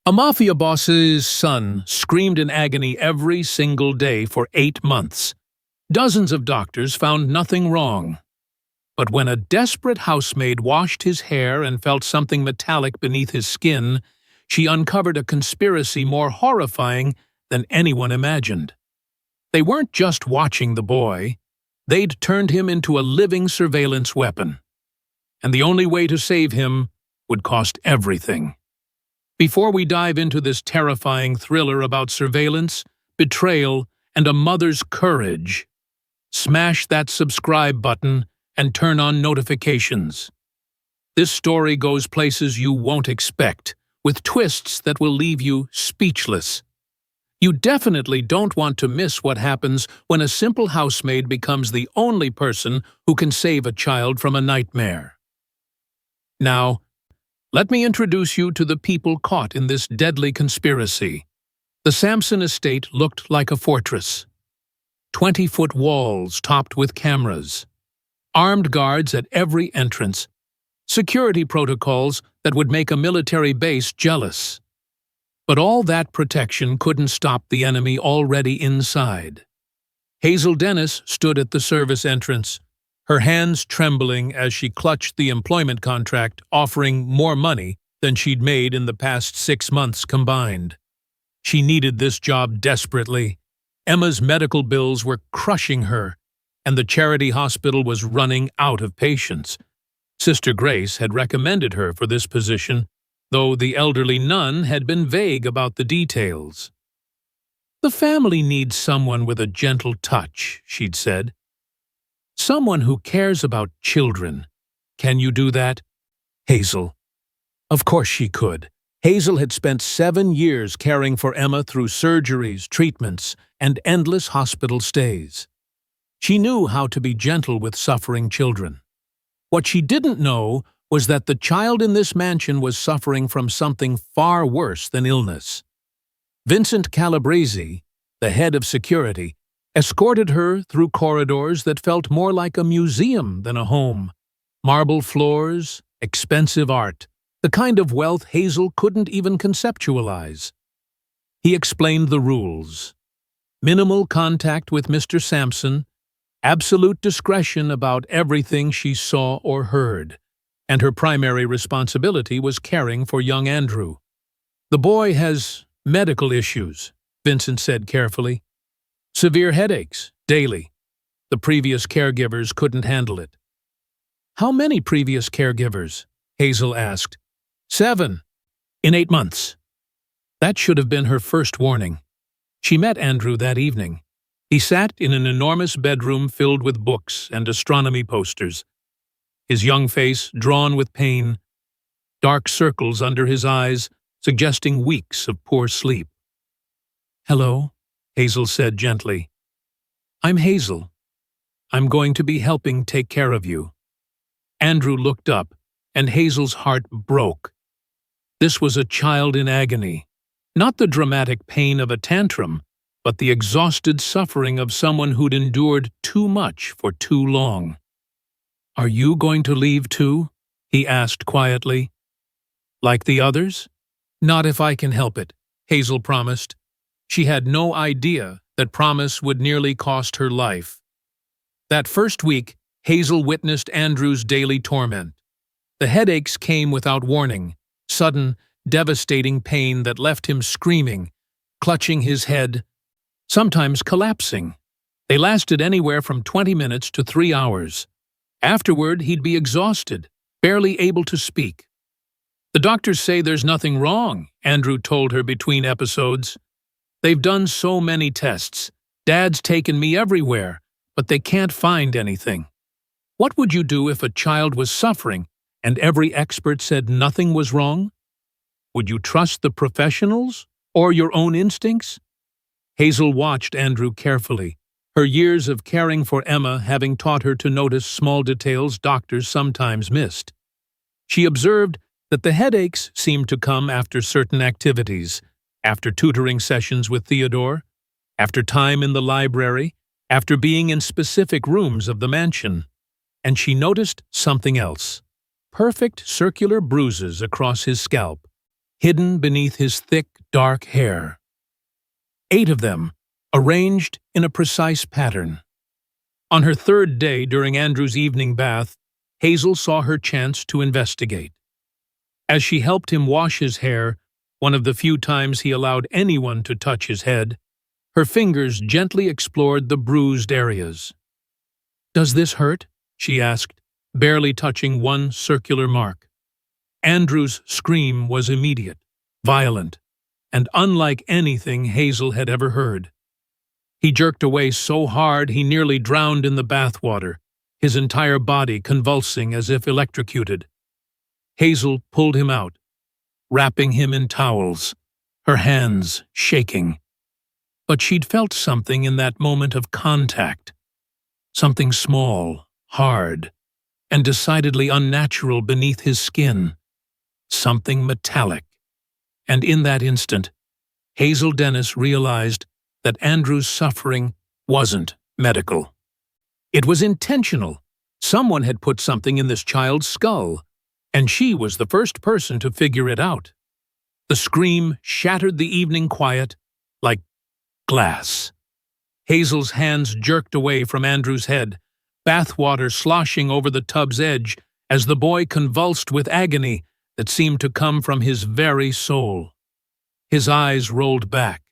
A mafia boss's son screamed in agony every single day for 8 months. Dozens of doctors found nothing wrong. But when a desperate housemaid washed his hair and felt something metallic beneath his skin, she uncovered a conspiracy more horrifying than anyone imagined. They weren't just watching the boy, they'd turned him into a living surveillance weapon. And the only way to save him would cost everything. Before we dive into this terrifying thriller about surveillance, betrayal, and a mother's courage, smash that subscribe button and turn on notifications. This story goes places you won't expect, with twists that will leave you speechless. You definitely don't want to miss what happens when a simple housemaid becomes the only person who can save a child from a nightmare. Now, let me introduce you to the people caught in this deadly conspiracy. The Sampson estate looked like a fortress. 20-foot walls topped with cameras, armed guards at every entrance, security protocols that would make a military base jealous. But all that protection couldn't stop the enemy already inside. Hazel Dennis stood at the service entrance, her hands trembling as she clutched the employment contract offering more money than she'd made in the past 6 months combined. She needed this job desperately. Emma's medical bills were crushing her, and the charity hospital was running out of patients. Sister Grace had recommended her for this position, though the elderly nun had been vague about the details. "The family needs someone with a gentle touch," she'd said. "Someone who cares about children. Can you do that?" Hazel. Of course she could. Hazel had spent 7 years caring for Emma through surgeries, treatments, and endless hospital stays. She knew how to be gentle with suffering children. What she didn't know was that the child in this mansion was suffering from something far worse than illness. Vincent Calabrese, the head of security, escorted her through corridors that felt more like a museum than a home. Marble floors, expensive art, the kind of wealth Hazel couldn't even conceptualize. He explained the rules. Minimal contact with Mr. Sampson, absolute discretion about everything she saw or heard, and her primary responsibility was caring for young Andrew. "The boy has medical issues," Vincent said carefully. "Severe headaches, daily. The previous caregivers couldn't handle it." "How many previous caregivers?" Hazel asked. 7, in 8 months. That should have been her first warning. She met Andrew that evening. He sat in an enormous bedroom filled with books and astronomy posters. His young face drawn with pain, dark circles under his eyes suggesting weeks of poor sleep. "Hello," Hazel said gently. "I'm Hazel. I'm going to be helping take care of you." Andrew looked up, and Hazel's heart broke. This was a child in agony, not the dramatic pain of a tantrum, but the exhausted suffering of someone who'd endured too much for too long. "Are you going to leave too?" he asked quietly. "Like the others?" "Not if I can help it," Hazel promised. She had no idea that promise would nearly cost her life. That first week, Hazel witnessed Andrew's daily torment. The headaches came without warning, sudden, devastating pain that left him screaming, clutching his head, sometimes collapsing. They lasted anywhere from 20 minutes to 3 hours. Afterward, he'd be exhausted, barely able to speak. "The doctors say there's nothing wrong," Andrew told her between episodes. "They've done so many tests. Dad's taken me everywhere, but they can't find anything." What would you do if a child was suffering and every expert said nothing was wrong? Would you trust the professionals or your own instincts? Hazel watched Andrew carefully, her years of caring for Emma having taught her to notice small details doctors sometimes missed. She observed that the headaches seemed to come after certain activities, after tutoring sessions with Theodore, after time in the library, after being in specific rooms of the mansion. And she noticed something else: perfect circular bruises across his scalp. hidden beneath his thick, dark hair. 8 of them, arranged in a precise pattern. On her 3rd day during Andrew's evening bath, Hazel saw her chance to investigate. As she helped him wash his hair, one of the few times he allowed anyone to touch his head, her fingers gently explored the bruised areas. "Does this hurt?" she asked, barely touching one circular mark. Andrew's scream was immediate, violent, and unlike anything Hazel had ever heard. He jerked away so hard he nearly drowned in the bathwater, his entire body convulsing as if electrocuted. Hazel pulled him out, wrapping him in towels, her hands shaking. But she'd felt something in that moment of contact. Something small, hard, and decidedly unnatural beneath his skin. Something metallic. And in that instant, Hazel Dennis realized that Andrew's suffering wasn't medical. It was intentional. Someone had put something in this child's skull, and she was the first person to figure it out. The scream shattered the evening quiet like glass. Hazel's hands jerked away from Andrew's head, bathwater sloshing over the tub's edge as the boy convulsed with agony that seemed to come from his very soul. His eyes rolled back,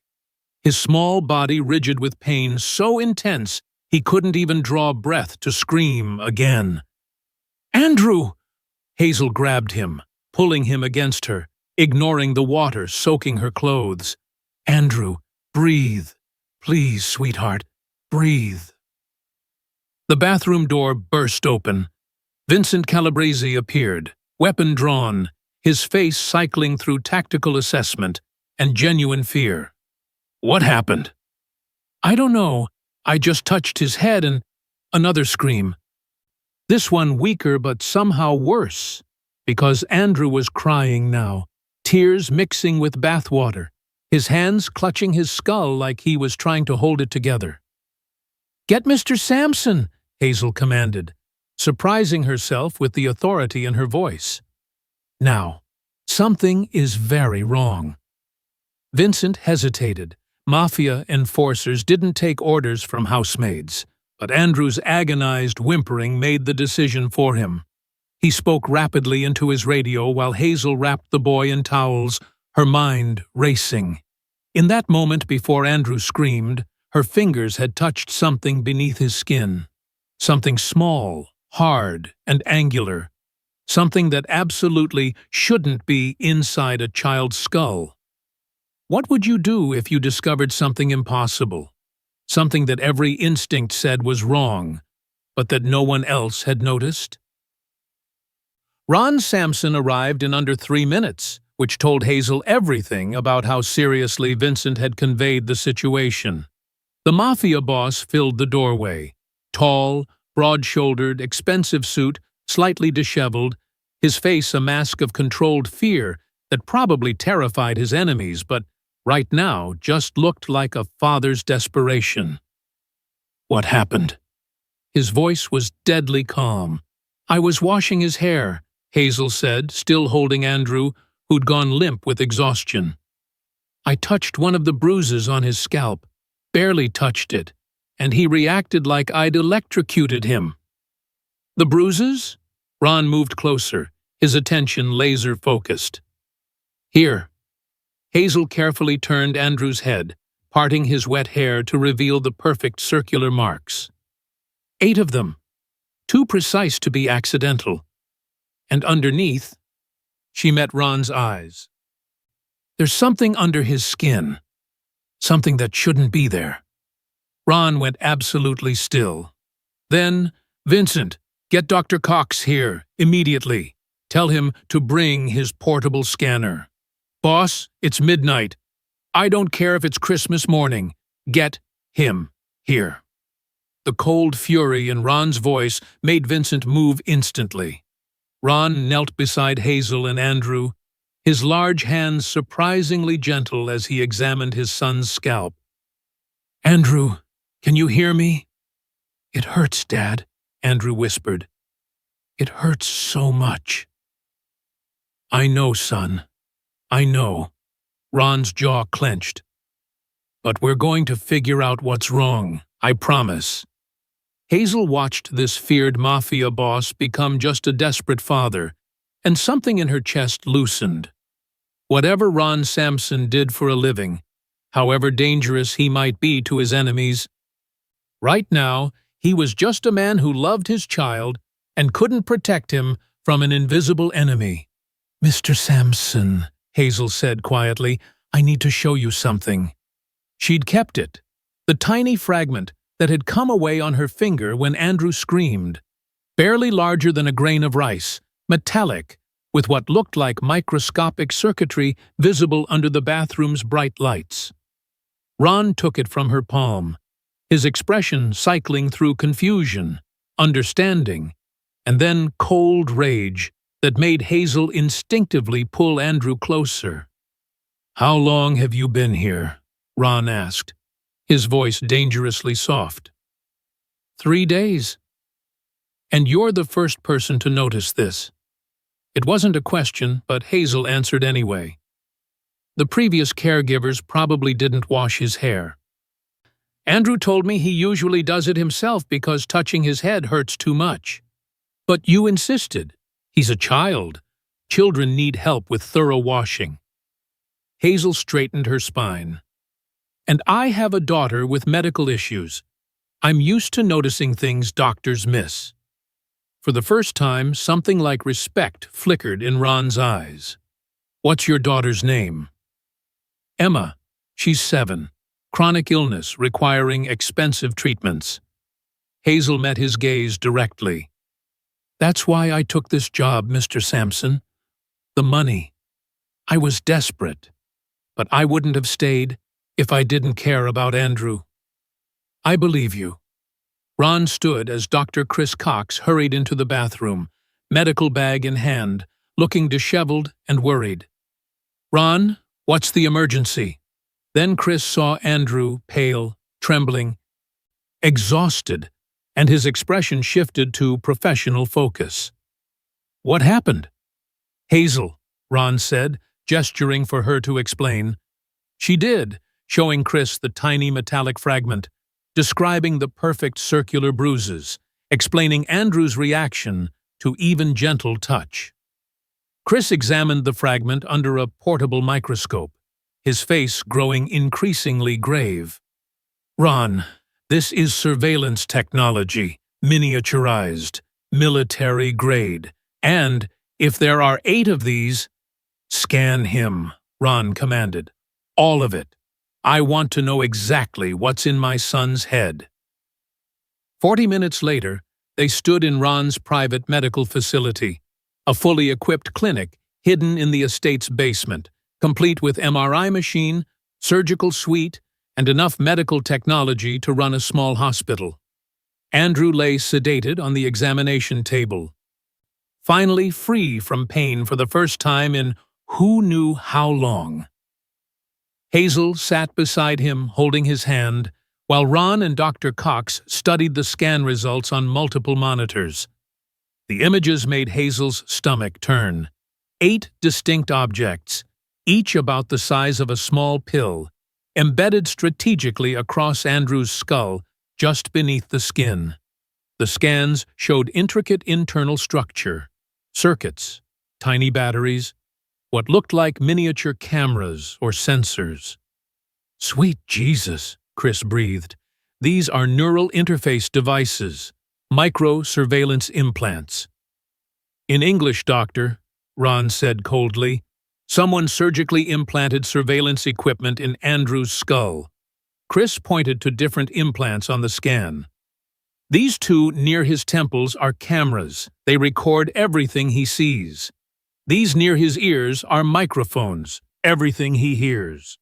his small body rigid with pain so intense he couldn't even draw breath to scream again. "Andrew!" Hazel grabbed him, pulling him against her, ignoring the water soaking her clothes. "Andrew, breathe. Please, sweetheart, breathe." The bathroom door burst open. Vincent Calabrese appeared, weapon drawn, his face cycling through tactical assessment and genuine fear. "What happened?" "I don't know. I just touched his head and..." Another scream. This one weaker but somehow worse, because Andrew was crying now, tears mixing with bathwater, his hands clutching his skull like he was trying to hold it together. "Get Mr. Sampson," Hazel commanded, surprising herself with the authority in her voice. Now, something is very wrong. Vincent hesitated. Mafia enforcers didn't take orders from housemaids, but Andrew's agonized whimpering made the decision for him. He spoke rapidly into his radio while Hazel wrapped the boy in towels, her mind racing. In that moment before Andrew screamed, her fingers had touched something beneath his skin. Something small, hard, and angular. Something that absolutely shouldn't be inside a child's skull. What would you do if you discovered something impossible? Something that every instinct said was wrong, but that no one else had noticed? Ron Sampson arrived in under 3 minutes, which told Hazel everything about how seriously Vincent had conveyed the situation. The Mafia boss filled the doorway. Tall, broad-shouldered, expensive suit, slightly disheveled, his face a mask of controlled fear that probably terrified his enemies, but right now just looked like a father's desperation. "What happened?" His voice was deadly calm. "I was washing his hair," Hazel said, still holding Andrew, who'd gone limp with exhaustion. "I touched one of the bruises on his scalp, barely touched it, and he reacted like I'd electrocuted him." "The bruises?" Ron moved closer, his attention laser-focused. "Here." Hazel carefully turned Andrew's head, parting his wet hair to reveal the perfect circular marks. 8 of them, too precise to be accidental. And underneath, she met Ron's eyes. "There's something under his skin, something that shouldn't be there." Ron went absolutely still. Then, "Vincent, get Dr. Cox here, immediately. Tell him to bring his portable scanner. Boss, it's midnight. I don't care if it's Christmas morning. Get him here." The cold fury in Ron's voice made Vincent move instantly. Ron knelt beside Hazel and Andrew, his large hands surprisingly gentle as he examined his son's scalp. "Andrew, can you hear me?" "It hurts, Dad," Andrew whispered. "It hurts so much." "I know, son. I know. Ron's jaw clenched. But we're going to figure out what's wrong, I promise. Hazel watched this feared mafia boss become just a desperate father, and something in her chest loosened. Whatever Ron Sampson did for a living, however dangerous he might be to his enemies, right now he was just a man who loved his child and couldn't protect him from an invisible enemy. "Mr. Sampson," Hazel said quietly, "I need to show you something." She'd kept it, the tiny fragment that had come away on her finger when Andrew screamed, barely larger than a grain of rice, metallic, with what looked like microscopic circuitry visible under the bathroom's bright lights. Ron took it from her palm, his expression cycling through confusion, understanding, and then cold rage that made Hazel instinctively pull Andrew closer. "How long have you been here?" Ron asked, his voice dangerously soft. 3 days. And you're the first person to notice this. It wasn't a question, but Hazel answered anyway. The previous caregivers probably didn't wash his hair. Andrew told me he usually does it himself because touching his head hurts too much. But you insisted. He's a child. Children need help with thorough washing. Hazel straightened her spine. And I have a daughter with medical issues. I'm used to noticing things doctors miss. For the first time, something like respect flickered in Ron's eyes. "What's your daughter's name?" "Emma. She's 7. Chronic illness requiring expensive treatments." Hazel met his gaze directly. "That's why I took this job, Mr. Sampson. The money. I was desperate. But I wouldn't have stayed if I didn't care about Andrew." "I believe you." Ron stood as Dr. Chris Cox hurried into the bathroom, medical bag in hand, looking disheveled and worried. "Ron, what's the emergency?" Then Chris saw Andrew, pale, trembling, exhausted, and his expression shifted to professional focus. "What happened?" "Hazel," Ron said, gesturing for her to explain. She did, showing Chris the tiny metallic fragment, describing the perfect circular bruises, explaining Andrew's reaction to even gentle touch. Chris examined the fragment under a portable microscope, his face growing increasingly grave. "Ron, this is surveillance technology, miniaturized, military grade, and if there are 8 of these—" "Scan him," Ron commanded. "All of it. I want to know exactly what's in my son's head." 40 minutes later, they stood in Ron's private medical facility, a fully equipped clinic hidden in the estate's basement, complete with MRI machine, surgical suite, and enough medical technology to run a small hospital. Andrew lay sedated on the examination table, finally free from pain for the first time in who knew how long. Hazel sat beside him, holding his hand, while Ron and Dr. Cox studied the scan results on multiple monitors. The images made Hazel's stomach turn. 8 distinct objects, each about the size of a small pill, embedded strategically across Andrew's skull just beneath the skin. The scans showed intricate internal structure, circuits, tiny batteries, what looked like miniature cameras or sensors. "Sweet Jesus," Chris breathed. "These are neural interface devices, micro-surveillance implants." "In English, doctor," Ron said coldly, "someone surgically implanted surveillance equipment in Andrew's skull." Chris pointed to different implants on the scan. "These 2 near his temples are cameras. They record everything he sees. These near his ears are microphones, everything he hears.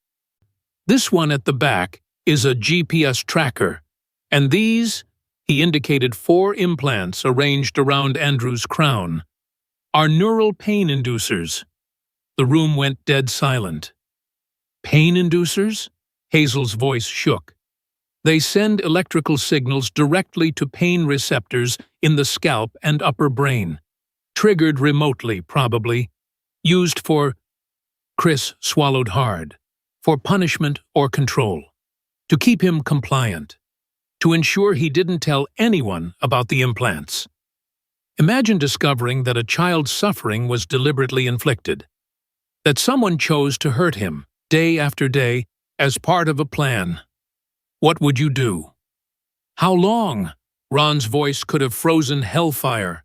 This one at the back is a GPS tracker, and these," he indicated 4 implants arranged around Andrew's crown, "are neural pain inducers." The room went dead silent. "Pain inducers?" Hazel's voice shook. "They send electrical signals directly to pain receptors in the scalp and upper brain. Triggered remotely, probably. Used for—" Chris swallowed hard, for punishment or control, to keep him compliant, to ensure he didn't tell anyone about the implants. Imagine discovering that a child's suffering was deliberately inflicted, that someone chose to hurt him day after day as part of a plan. What would you do? How long? Ron's voice could have frozen hellfire.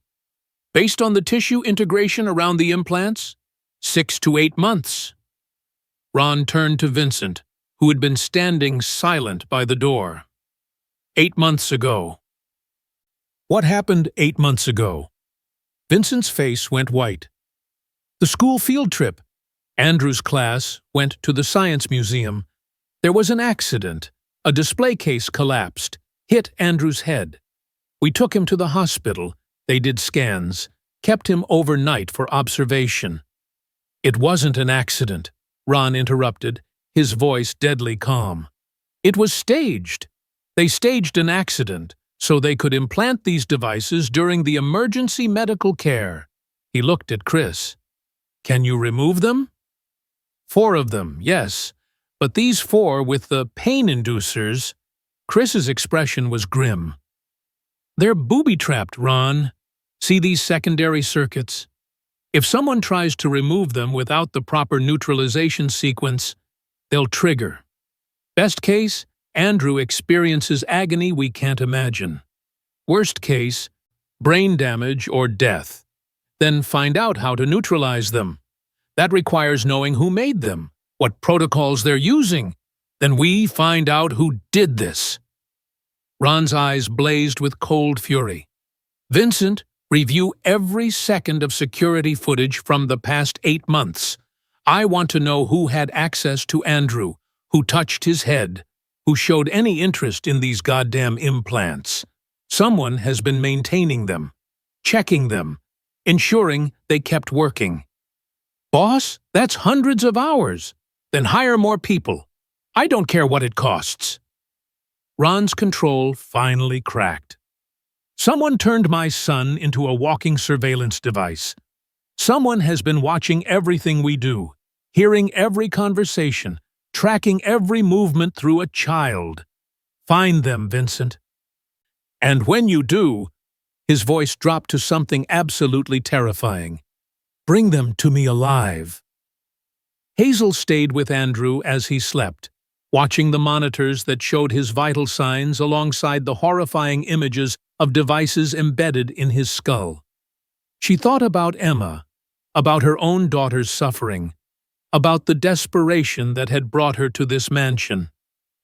Based on the tissue integration around the implants, 6 to 8 months. Ron turned to Vincent, who had been standing silent by the door. 8 months ago. What happened 8 months ago? Vincent's face went white. The school field trip. Andrew's class went to the science museum. There was an accident. A display case collapsed, hit Andrew's head. We took him to the hospital. They did scans, kept him overnight for observation. It wasn't an accident, Ron interrupted, his voice deadly calm. It was staged. They staged an accident so they could implant these devices during the emergency medical care. He looked at Chris. Can you remove them? 4 of them, yes. But these 4 with the pain inducers, Chris's expression was grim. They're booby-trapped, Ron. See these secondary circuits? If someone tries to remove them without the proper neutralization sequence, they'll trigger. Best case, Andrew experiences agony we can't imagine. Worst case, brain damage or death. Then find out how to neutralize them. That requires knowing who made them, what protocols they're using. Then we find out who did this. Ron's eyes blazed with cold fury. Vincent, review every second of security footage from the past 8 months. I want to know who had access to Andrew, who touched his head, who showed any interest in these goddamn implants. Someone has been maintaining them, checking them, ensuring they kept working. Boss, that's hundreds of hours. Then hire more people. I don't care what it costs. Ron's control finally cracked. Someone turned my son into a walking surveillance device. Someone has been watching everything we do, hearing every conversation, tracking every movement through a child. Find them, Vincent. And when you do, his voice dropped to something absolutely terrifying. Bring them to me alive. Hazel stayed with Andrew as he slept, watching the monitors that showed his vital signs alongside the horrifying images of devices embedded in his skull. She thought about Emma, about her own daughter's suffering, about the desperation that had brought her to this mansion.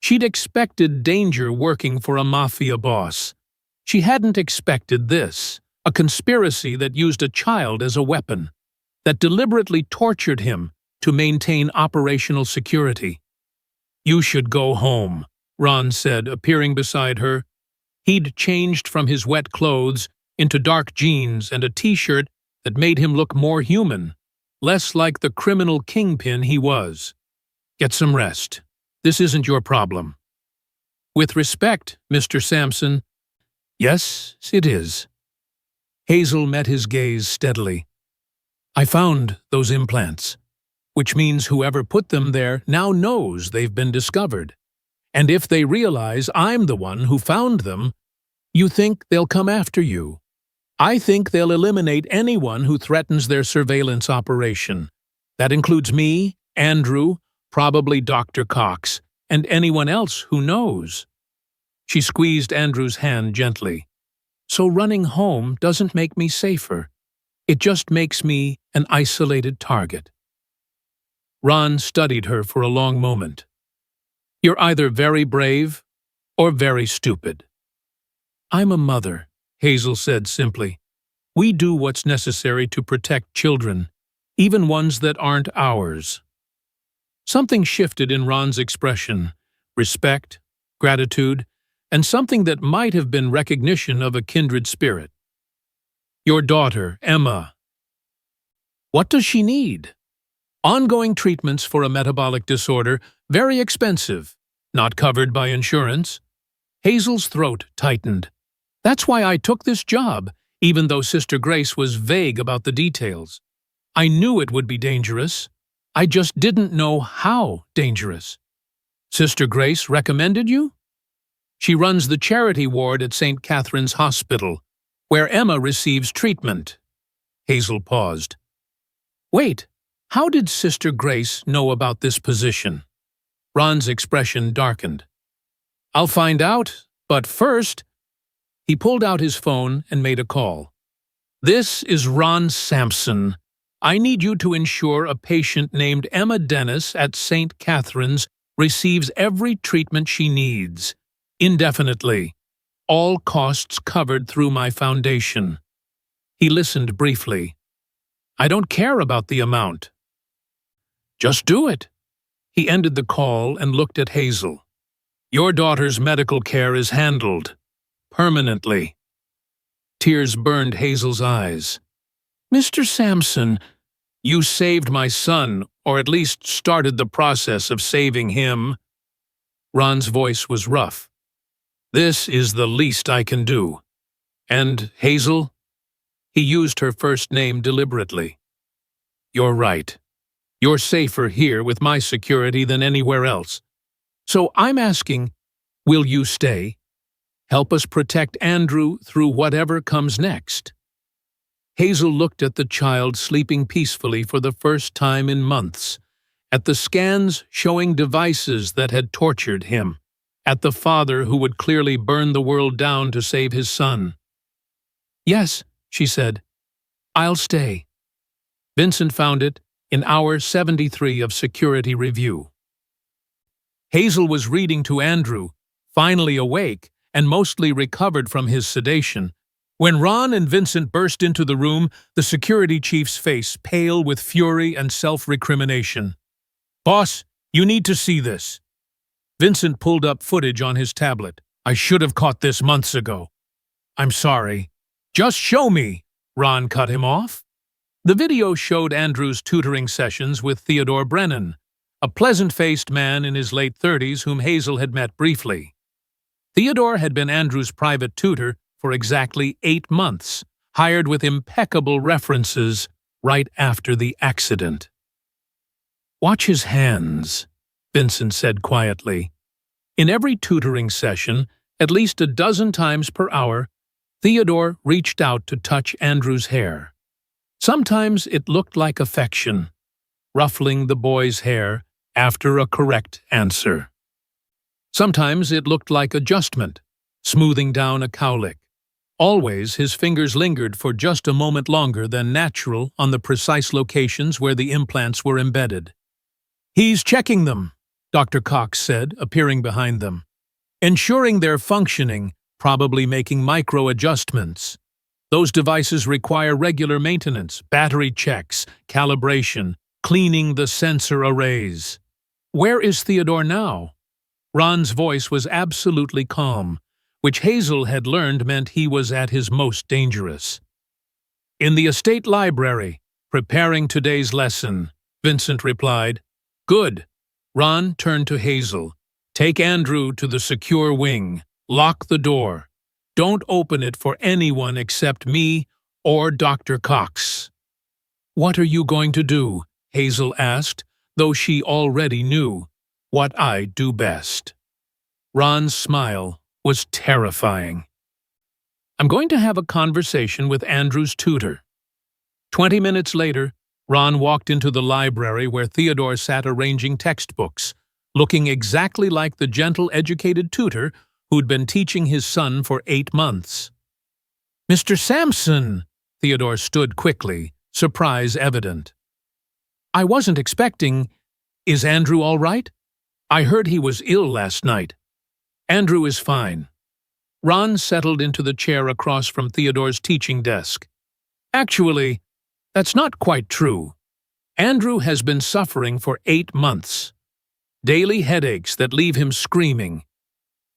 She'd expected danger working for a mafia boss. She hadn't expected this, a conspiracy that used a child as a weapon, that deliberately tortured him to maintain operational security. You should go home, Ron said, appearing beside her. He'd changed from his wet clothes into dark jeans and a t-shirt that made him look more human, less like the criminal kingpin he was. Get some rest. This isn't your problem. With respect, Mr. Sampson. Yes, it is. Hazel met his gaze steadily. I found those implants, which means whoever put them there now knows they've been discovered. And if they realize I'm the one who found them, you think they'll come after you. I think they'll eliminate anyone who threatens their surveillance operation. That includes me, Andrew, probably Dr. Cox, and anyone else who knows. She squeezed Andrew's hand gently. So running home doesn't make me safer. It just makes me an isolated target. Ron studied her for a long moment. You're either very brave or very stupid. I'm a mother, Hazel said simply. We do what's necessary to protect children, even ones that aren't ours. Something shifted in Ron's expression, respect, gratitude, and something that might have been recognition of a kindred spirit. Your daughter, Emma. What does she need? Ongoing treatments for a metabolic disorder, very expensive, not covered by insurance. Hazel's throat tightened. That's why I took this job, even though Sister Grace was vague about the details. I knew it would be dangerous. I just didn't know how dangerous. Sister Grace recommended you? She runs the charity ward at St. Catherine's Hospital, where Emma receives treatment. Hazel paused. Wait, how did Sister Grace know about this position? Ron's expression darkened. I'll find out, but first… He pulled out his phone and made a call. This is Ron Sampson. I need you to ensure a patient named Emma Dennis at St. Catherine's receives every treatment she needs, indefinitely. All costs covered through my foundation. He listened briefly. I don't care about the amount. Just do it. He ended the call and looked at Hazel. Your daughter's medical care is handled. Permanently. Tears burned Hazel's eyes. Mr. Sampson, you saved my son, or at least started the process of saving him. Ron's voice was rough. This is the least I can do. And, Hazel? He used her first name deliberately. You're right. You're safer here with my security than anywhere else. So I'm asking, will you stay? Help us protect Andrew through whatever comes next. Hazel looked at the child sleeping peacefully for the first time in months, at the scans showing devices that had tortured him, at the father who would clearly burn the world down to save his son. Yes, she said. I'll stay. Vincent found it in hour 73 of security review. Hazel was reading to Andrew, finally awake and mostly recovered from his sedation. When Ron and Vincent burst into the room, the security chief's face pale with fury and self-recrimination. Boss, you need to see this. Vincent pulled up footage on his tablet. I should have caught this months ago. I'm sorry. Just show me, Ron cut him off. The video showed Andrew's tutoring sessions with Theodore Brennan, a pleasant-faced man in his late 30s whom Hazel had met briefly. Theodore had been Andrew's private tutor for exactly 8 months, hired with impeccable references right after the accident. Watch his hands, Vincent said quietly. In every tutoring session, at least a dozen times per hour, Theodore reached out to touch Andrew's hair. Sometimes it looked like affection, ruffling the boy's hair after a correct answer. Sometimes it looked like adjustment, smoothing down a cowlick. Always his fingers lingered for just a moment longer than natural on the precise locations where the implants were embedded. He's checking them, Dr. Cox said, appearing behind them. Ensuring they're functioning, probably making micro-adjustments. Those devices require regular maintenance, battery checks, calibration, cleaning the sensor arrays. Where is Theodore now? Ron's voice was absolutely calm, which Hazel had learned meant he was at his most dangerous. In the estate library, preparing today's lesson, Vincent replied. Good. Ron turned to Hazel. Take Andrew to the secure wing. Lock the door. Don't open it for anyone except me or Dr. Cox. What are you going to do? Hazel asked, though she already knew what I do best. Ron's smile was terrifying. I'm going to have a conversation with Andrew's tutor. 20 minutes later, Ron walked into the library where Theodore sat arranging textbooks, looking exactly like the gentle, educated tutor who'd been teaching his son for 8 months. Mr. Sampson! Theodore stood quickly, surprise evident. I wasn't expecting… Is Andrew all right? I heard he was ill last night. Andrew is fine. Ron settled into the chair across from Theodore's teaching desk. Actually, that's not quite true. Andrew has been suffering for 8 months. Daily headaches that leave him screaming.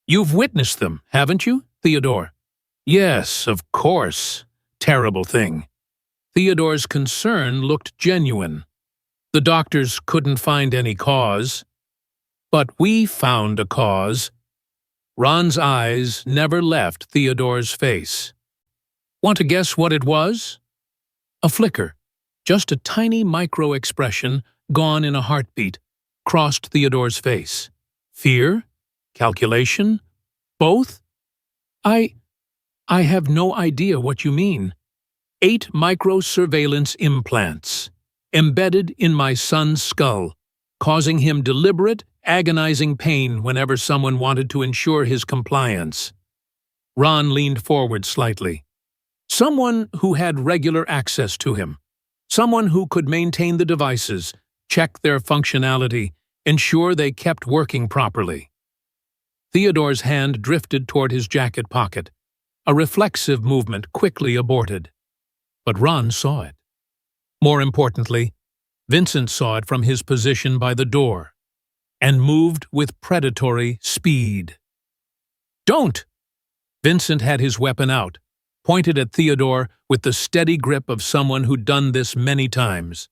You've witnessed them, haven't you, Theodore? Yes, of course. Terrible thing. Theodore's concern looked genuine. The doctors couldn't find any cause. But we found a cause. Ron's eyes never left Theodore's face. Want to guess what it was? A flicker, just a tiny micro-expression, gone in a heartbeat, crossed Theodore's face. Fear? Calculation? Both? I have no idea what you mean. 8 micro-surveillance implants, embedded in my son's skull, causing him deliberate, agonizing pain whenever someone wanted to ensure his compliance. Ron leaned forward slightly. Someone who had regular access to him. Someone who could maintain the devices, check their functionality, ensure they kept working properly. Theodore's hand drifted toward his jacket pocket, a reflexive movement quickly aborted. But Ron saw it. More importantly, Vincent saw it from his position by the door, and moved with predatory speed. "Don't!" Vincent had his weapon out, pointed at Theodore with the steady grip of someone who'd done this many times.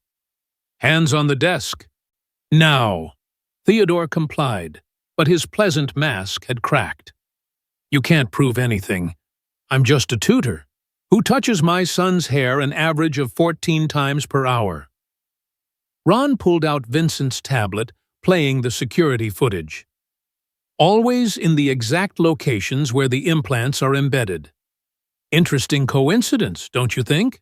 "Hands on the desk." "Now!" Theodore complied, but his pleasant mask had cracked. "You can't prove anything. I'm just a tutor who touches my son's hair an average of 14 times per hour." Ron pulled out Vincent's tablet, playing the security footage. Always in the exact locations where the implants are embedded. Interesting coincidence, don't you think?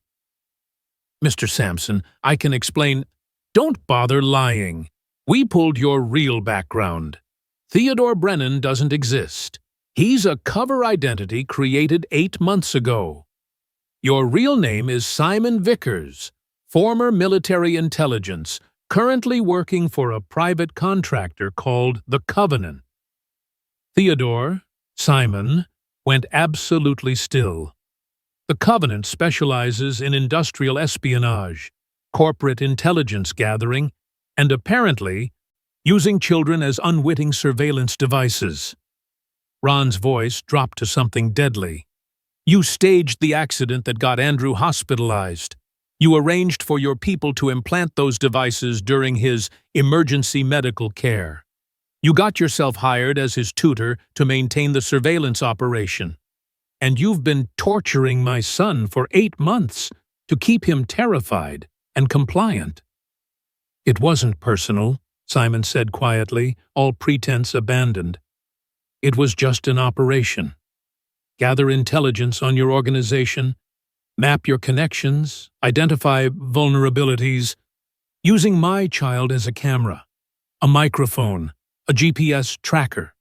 "Mr. Sampson, I can explain." "Don't bother lying. We pulled your real background. Theodore Brennan doesn't exist. He's a cover identity created 8 months ago. Your real name is Simon Vickers, former military intelligence, currently working for a private contractor called the Covenant." Theodore, Simon, went absolutely still. The Covenant specializes in industrial espionage, corporate intelligence gathering, and apparently using children as unwitting surveillance devices. Ron's voice dropped to something deadly. "You staged the accident that got Andrew hospitalized. You arranged for your people to implant those devices during his emergency medical care. You got yourself hired as his tutor to maintain the surveillance operation. And you've been torturing my son for 8 months to keep him terrified and compliant." "It wasn't personal," Simon said quietly, all pretense abandoned. "It was just an operation. Gather intelligence on your organization, map your connections, identify vulnerabilities, using my child as a camera, a microphone, a GPS tracker."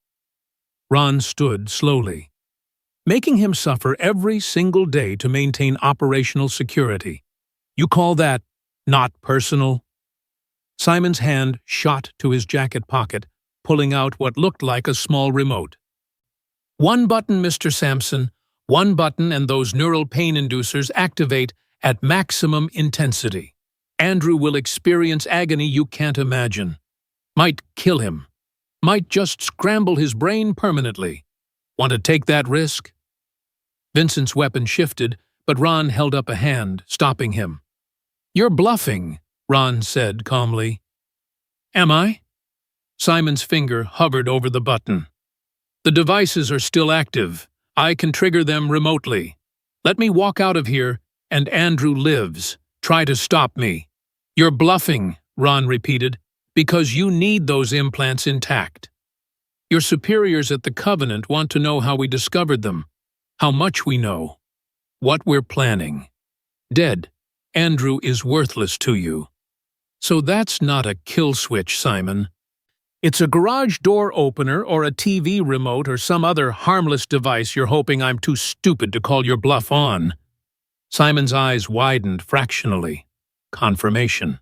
Ron stood slowly, making him suffer every single day to maintain operational security. "You call that not personal?" Simon's hand shot to his jacket pocket, pulling out what looked like a small remote. "One button, Mr. Sampson. One button and those neural pain inducers activate at maximum intensity. Andrew will experience agony you can't imagine. Might kill him. Might just scramble his brain permanently. Want to take that risk?" Vincent's weapon shifted, but Ron held up a hand, stopping him. "You're bluffing," Ron said calmly. "Am I?" Simon's finger hovered over the button. "The devices are still active. I can trigger them remotely. Let me walk out of here, and Andrew lives. Try to stop me." "You're bluffing," Ron repeated, "because you need those implants intact. Your superiors at the Covenant want to know how we discovered them, how much we know, what we're planning. Dead, Andrew is worthless to you. So that's not a kill switch, Simon. It's a garage door opener or a TV remote or some other harmless device you're hoping I'm too stupid to call your bluff on." Simon's eyes widened fractionally. Confirmation.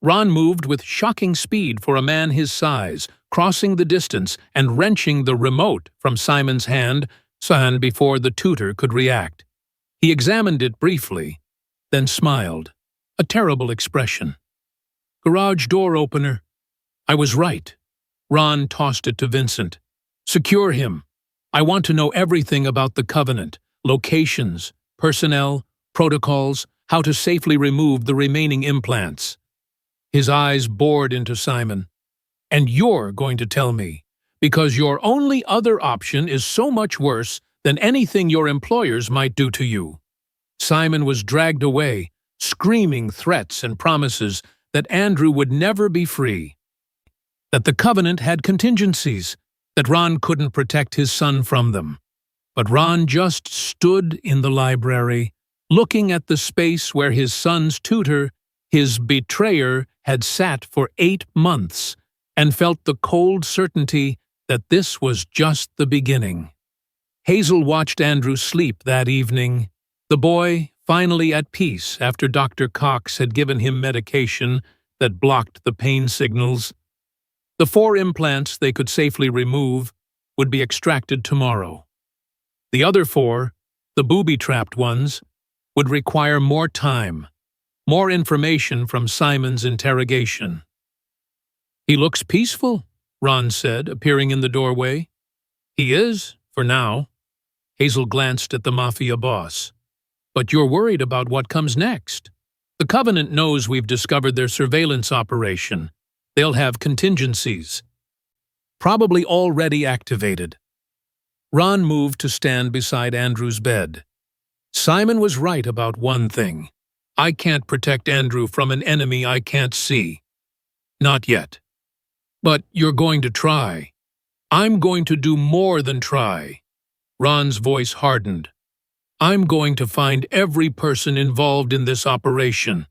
Ron moved with shocking speed for a man his size, crossing the distance and wrenching the remote from Simon's hand before the tutor could react. He examined it briefly, then smiled, a terrible expression. "Garage door opener. I was right." Ron tossed it to Vincent. "Secure him. I want to know everything about the Covenant, locations, personnel, protocols, how to safely remove the remaining implants." His eyes bored into Simon. "And you're going to tell me, because your only other option is so much worse than anything your employers might do to you." Simon was dragged away, screaming threats and promises that Andrew would never be free, that the covenant had contingencies, that Ron couldn't protect his son from them. But Ron just stood in the library, looking at the space where his son's tutor, his betrayer, had sat for 8 months, and felt the cold certainty that this was just the beginning. Hazel watched Andrew sleep that evening, the boy finally at peace after Dr. Cox had given him medication that blocked the pain signals. The 4 implants they could safely remove would be extracted tomorrow. The other 4, the booby-trapped ones, would require more time, more information from Simon's interrogation. "He looks peaceful," Ron said, appearing in the doorway. "He is, for now." Hazel glanced at the Mafia boss. "But you're worried about what comes next. The Covenant knows we've discovered their surveillance operation. They'll have contingencies, probably already activated." Ron moved to stand beside Andrew's bed. "Simon was right about one thing. I can't protect Andrew from an enemy I can't see. Not yet. But you're going to try. I'm going to do more than try." Ron's voice hardened. "I'm going to find every person involved in this operation.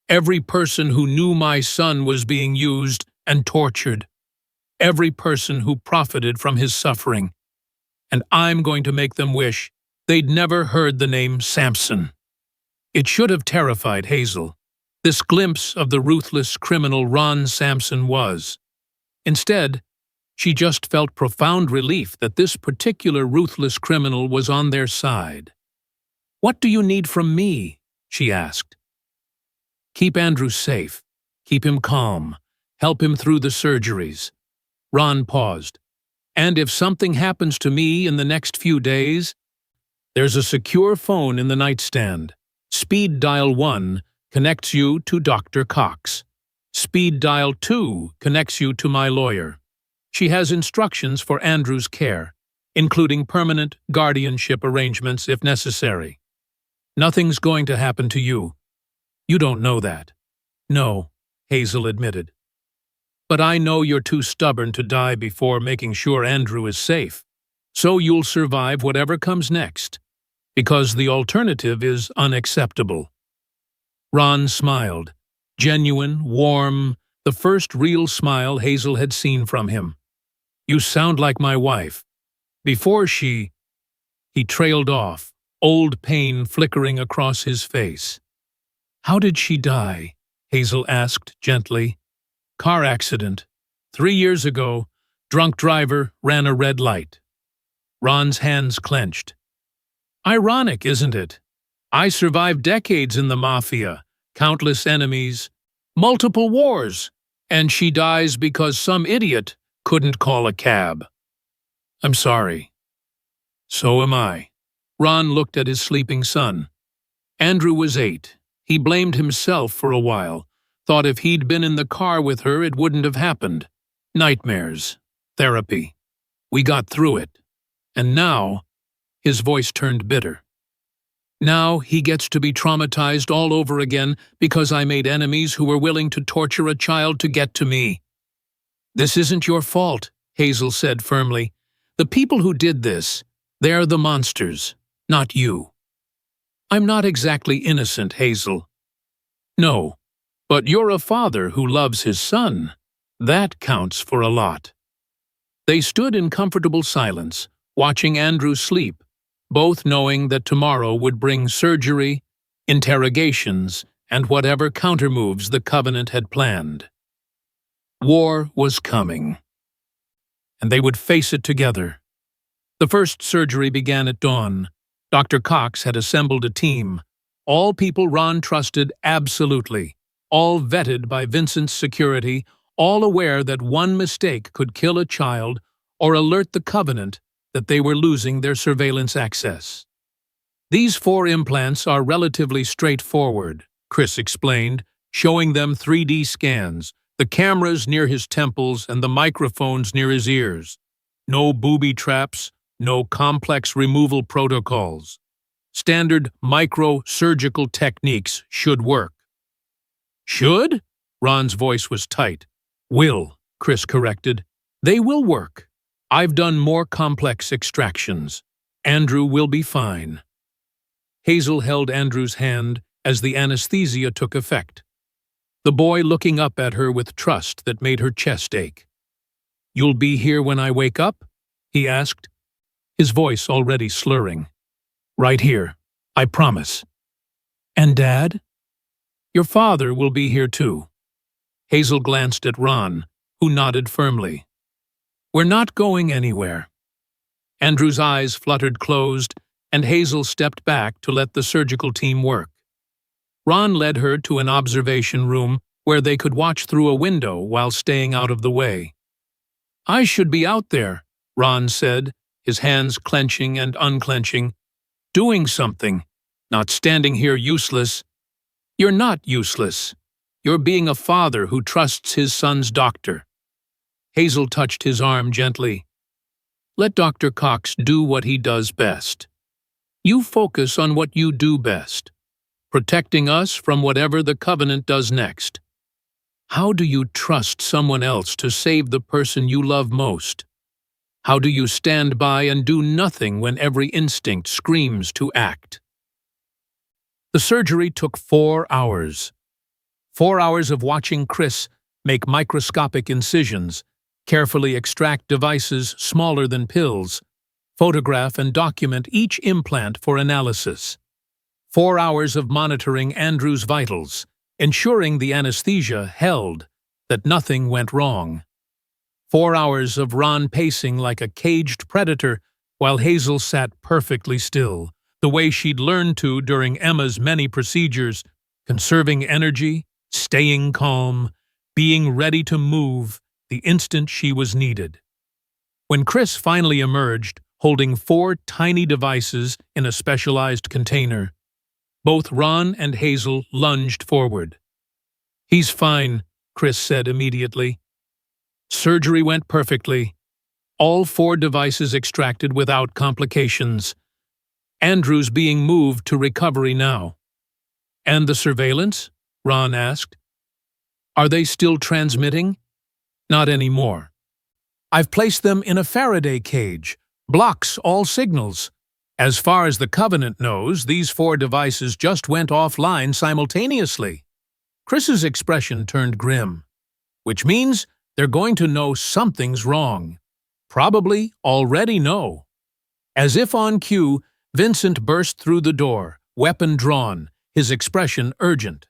Every person who knew my son was being used and tortured. Every person who profited from his suffering. And I'm going to make them wish they'd never heard the name Samson." It should have terrified Hazel, this glimpse of the ruthless criminal Ron Samson was. Instead, she just felt profound relief that this particular ruthless criminal was on their side. "What do you need from me?" she asked. "Keep Andrew safe. Keep him calm. Help him through the surgeries." Ron paused. "And if something happens to me in the next few days, there's a secure phone in the nightstand. Speed dial 1 connects you to Dr. Cox. Speed dial 2 connects you to my lawyer. She has instructions for Andrew's care, including permanent guardianship arrangements if necessary. Nothing's going to happen to you. You don't know that." "No," Hazel admitted. "But I know you're too stubborn to die before making sure Andrew is safe. So you'll survive whatever comes next, because the alternative is unacceptable." Ron smiled, genuine, warm, the first real smile Hazel had seen from him. "You sound like my wife. Before she—" He trailed off, old pain flickering across his face. "How did she die?" Hazel asked gently. "Car accident. 3 years ago, drunk driver ran a red light." Ron's hands clenched. "Ironic, isn't it? I survived decades in the Mafia, countless enemies, multiple wars, and she dies because some idiot couldn't call a cab. I'm sorry." "So am I." Ron looked at his sleeping son. Andrew was 8. He blamed himself for a while, thought if he'd been in the car with her it wouldn't have happened. Nightmares. Therapy. We got through it. And now, his voice turned bitter. Now he gets to be traumatized all over again because I made enemies who were willing to torture a child to get to me. "This isn't your fault," Hazel said firmly. "The people who did this, they're the monsters, not you." "I'm not exactly innocent, Hazel." "No, but you're a father who loves his son. That counts for a lot." They stood in comfortable silence, watching Andrew sleep, both knowing that tomorrow would bring surgery, interrogations, and whatever countermoves the Covenant had planned. War was coming, and they would face it together. The first surgery began at dawn. Dr. Cox had assembled a team, all people Ron trusted absolutely, all vetted by Vincent's security, all aware that one mistake could kill a child or alert the Covenant that they were losing their surveillance access. "These 4 implants are relatively straightforward," Chris explained, showing them 3D scans, the cameras near his temples and the microphones near his ears. No booby traps, no complex removal protocols. Standard micro-surgical techniques should work. "Should?" Ron's voice was tight. Will, Chris corrected. They will work. I've done more complex extractions. Andrew will be fine. Hazel held Andrew's hand as the anesthesia took effect, the boy looking up at her with trust that made her chest ache. You'll be here when I wake up? He asked, his voice already slurring. Right here, I promise. And Dad? Your father will be here too. Hazel glanced at Ron, who nodded firmly. We're not going anywhere. Andrew's eyes fluttered closed, and Hazel stepped back to let the surgical team work. Ron led her to an observation room where they could watch through a window while staying out of the way. I should be out there, Ron said, his hands clenching and unclenching, doing something, not standing here useless. You're not useless. You're being a father who trusts his son's doctor. Hazel touched his arm gently. Let Dr. Cox do what he does best. You focus on what you do best, protecting us from whatever the Covenant does next. How do you trust someone else to save the person you love most? How do you stand by and do nothing when every instinct screams to act? The surgery took 4 hours. 4 hours of watching Chris make microscopic incisions, carefully extract devices smaller than pills, photograph and document each implant for analysis. 4 hours of monitoring Andrew's vitals, ensuring the anesthesia held, that nothing went wrong. 4 hours of Ron pacing like a caged predator while Hazel sat perfectly still, the way she'd learned to during Emma's many procedures, conserving energy, staying calm, being ready to move the instant she was needed. When Chris finally emerged, holding 4 tiny devices in a specialized container, both Ron and Hazel lunged forward. He's fine, Chris said immediately. Surgery went perfectly. All 4 devices extracted without complications. Andrew's being moved to recovery now. And the surveillance? Ron asked. Are they still transmitting? Not anymore. I've placed them in a Faraday cage, blocks all signals. As far as the Covenant knows, these 4 devices just went offline simultaneously. Chris's expression turned grim, which means they're going to know something's wrong. Probably already know. As if on cue, Vincent burst through the door, weapon drawn, his expression urgent.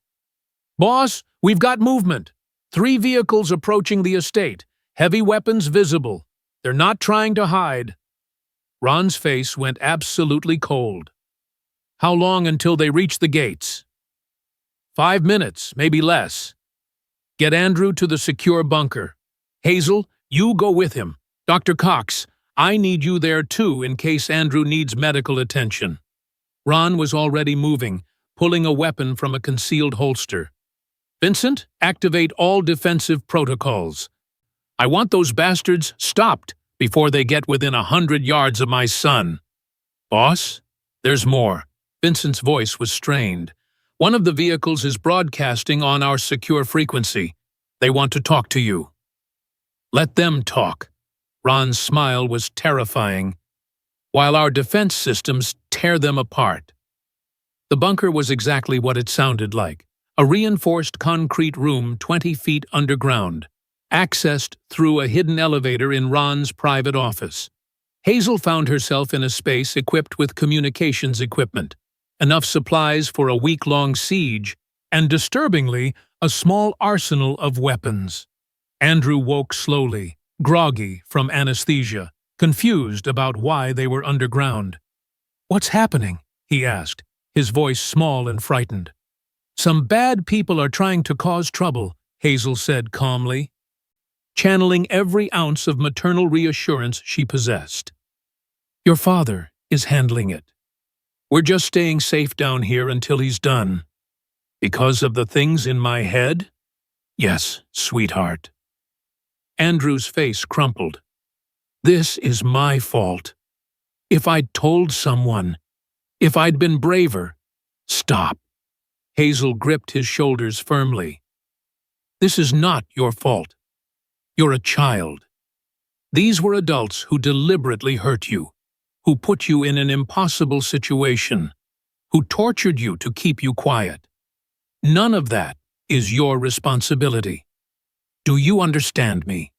Boss, we've got movement. 3 vehicles approaching the estate, heavy weapons visible. They're not trying to hide. Ron's face went absolutely cold. How long until they reach the gates? 5 minutes, maybe less. Get Andrew to the secure bunker. Hazel, you go with him. Dr. Cox, I need you there too in case Andrew needs medical attention. Ron was already moving, pulling a weapon from a concealed holster. Vincent, activate all defensive protocols. I want those bastards stopped before they get within 100 yards of my son. Boss, there's more. Vincent's voice was strained. One of the vehicles is broadcasting on our secure frequency. They want to talk to you. Let them talk. Ron's smile was terrifying. While our defense systems tear them apart. The bunker was exactly what it sounded like. A reinforced concrete room 20 feet underground, accessed through a hidden elevator in Ron's private office. Hazel found herself in a space equipped with communications equipment, enough supplies for a week-long siege, and disturbingly, a small arsenal of weapons. Andrew woke slowly, groggy from anesthesia, confused about why they were underground. What's happening? He asked, his voice small and frightened. Some bad people are trying to cause trouble, Hazel said calmly, channeling every ounce of maternal reassurance she possessed. Your father is handling it. We're just staying safe down here until he's done. Because of the things in my head? Yes, sweetheart. Andrew's face crumpled. This is my fault. If I'd told someone, if I'd been braver. Stop. Hazel gripped his shoulders firmly. This is not your fault. You're a child. These were adults who deliberately hurt you, who put you in an impossible situation, who tortured you to keep you quiet. None of that is your responsibility. Do you understand me?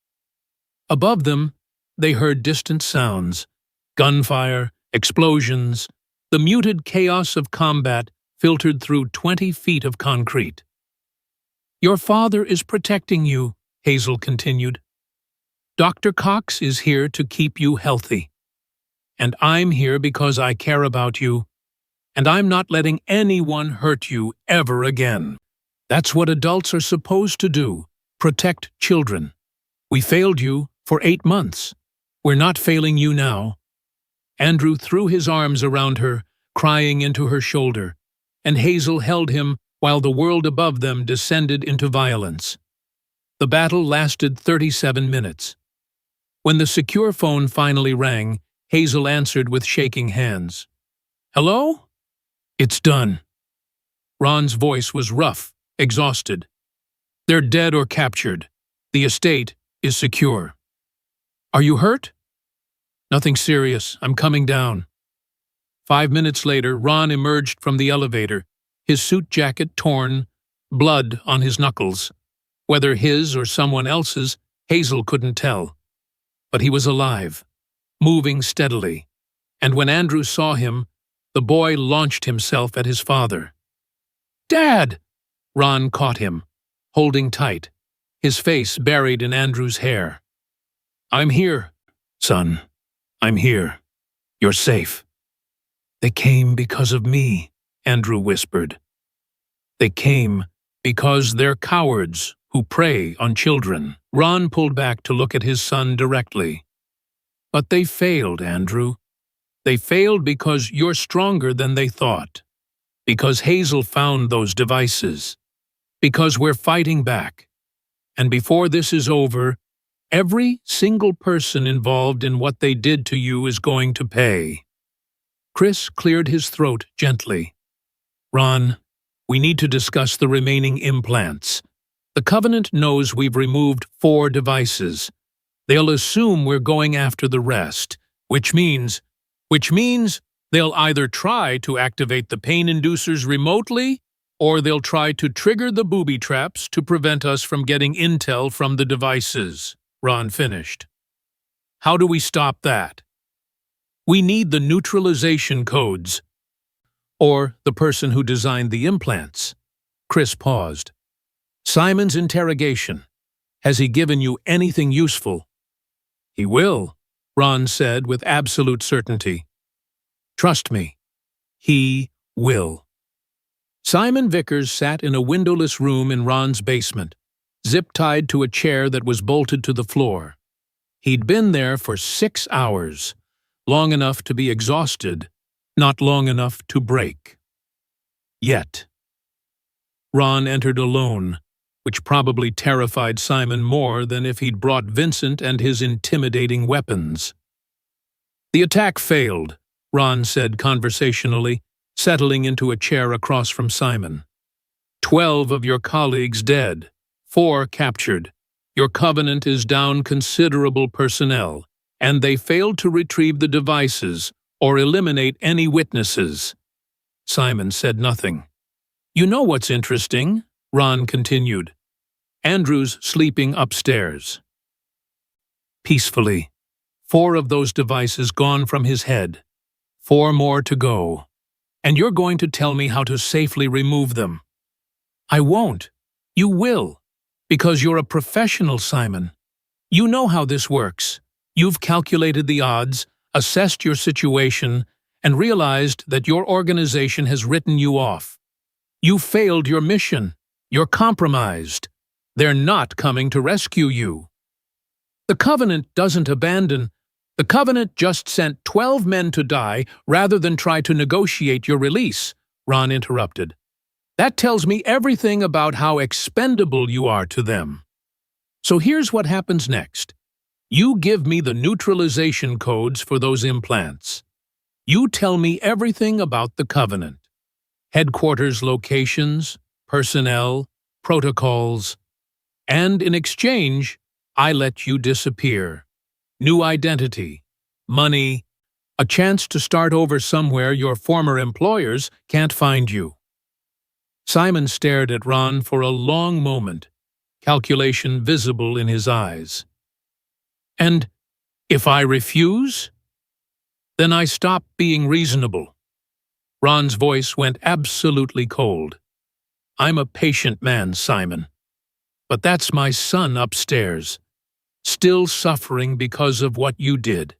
Above them, they heard distant sounds, gunfire, explosions. The muted chaos of combat filtered through 20 feet of concrete. Your father is protecting you, Hazel continued. Dr. Cox is here to keep you healthy. And I'm here because I care about you, and I'm not letting anyone hurt you ever again. That's what adults are supposed to do, protect children. We failed you for 8 months. We're not failing you now. Andrew threw his arms around her, crying into her shoulder, and Hazel held him while the world above them descended into violence. The battle lasted 37 minutes. When the secure phone finally rang, Hazel answered with shaking hands. Hello? It's done. Ron's voice was rough, exhausted. They're dead or captured. The estate is secure. Are you hurt? Nothing serious. I'm coming down. 5 minutes later, Ron emerged from the elevator, his suit jacket torn, blood on his knuckles. Whether his or someone else's, Hazel couldn't tell. But he was alive, moving steadily, and when Andrew saw him, the boy launched himself at his father. Dad! Ron caught him, holding tight, his face buried in Andrew's hair. I'm here, son. I'm here. You're safe. They came because of me, Andrew whispered. They came because they're cowards who prey on children. Ron pulled back to look at his son directly. But they failed, Andrew. They failed because you're stronger than they thought. Because Hazel found those devices. Because we're fighting back. And before this is over, every single person involved in what they did to you is going to pay. Chris cleared his throat gently. Ron, we need to discuss the remaining implants. The Covenant knows we've removed 4 devices. They'll assume we're going after the rest, which means they'll either try to activate the pain inducers remotely, or they'll try to trigger the booby traps to prevent us from getting intel from the devices, Ron finished. How do we stop that? We need the neutralization codes. Or the person who designed the implants. Chris paused. Simon's interrogation. Has he given you anything useful? He will, Ron said with absolute certainty. Trust me, he will. Simon Vickers sat in a windowless room in Ron's basement, zip-tied to a chair that was bolted to the floor. He'd been there for 6 hours, long enough to be exhausted, not long enough to break. Yet. Ron entered alone, which probably terrified Simon more than if he'd brought Vincent and his intimidating weapons. The attack failed, Ron said conversationally, settling into a chair across from Simon. 12 of your colleagues dead, 4 captured. Your Covenant is down considerable personnel, and they failed to retrieve the devices or eliminate any witnesses. Simon said nothing. You know what's interesting? Ron continued. Andrew's sleeping upstairs. Peacefully. 4 of those devices gone from his head. 4 more to go. And you're going to tell me how to safely remove them. I won't. You will. Because you're a professional, Simon. You know how this works. You've calculated the odds, assessed your situation, and realized that your organization has written you off. You failed your mission. You're compromised. They're not coming to rescue you. The Covenant doesn't abandon. The Covenant just sent 12 men to die rather than try to negotiate your release, Ron interrupted. That tells me everything about how expendable you are to them. So here's what happens next. You give me the neutralization codes for those implants. You tell me everything about the Covenant. Headquarters locations, personnel, protocols. And in exchange, I let you disappear. New identity, money, a chance to start over somewhere your former employers can't find you. Simon stared at Ron for a long moment, calculation visible in his eyes. And if I refuse? Then I stop being reasonable. Ron's voice went absolutely cold. I'm a patient man, Simon. But that's my son upstairs, still suffering because of what you did.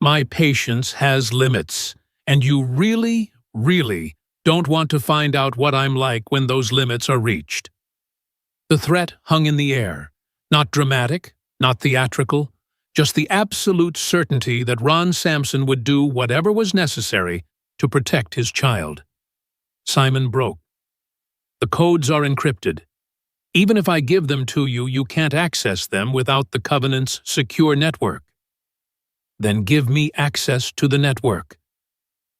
My patience has limits, and you really, really don't want to find out what I'm like when those limits are reached. The threat hung in the air, not dramatic, not theatrical, just the absolute certainty that Ron Sampson would do whatever was necessary to protect his child. Simon broke. The codes are encrypted. Even if I give them to you, you can't access them without the Covenant's secure network. Then give me access to the network.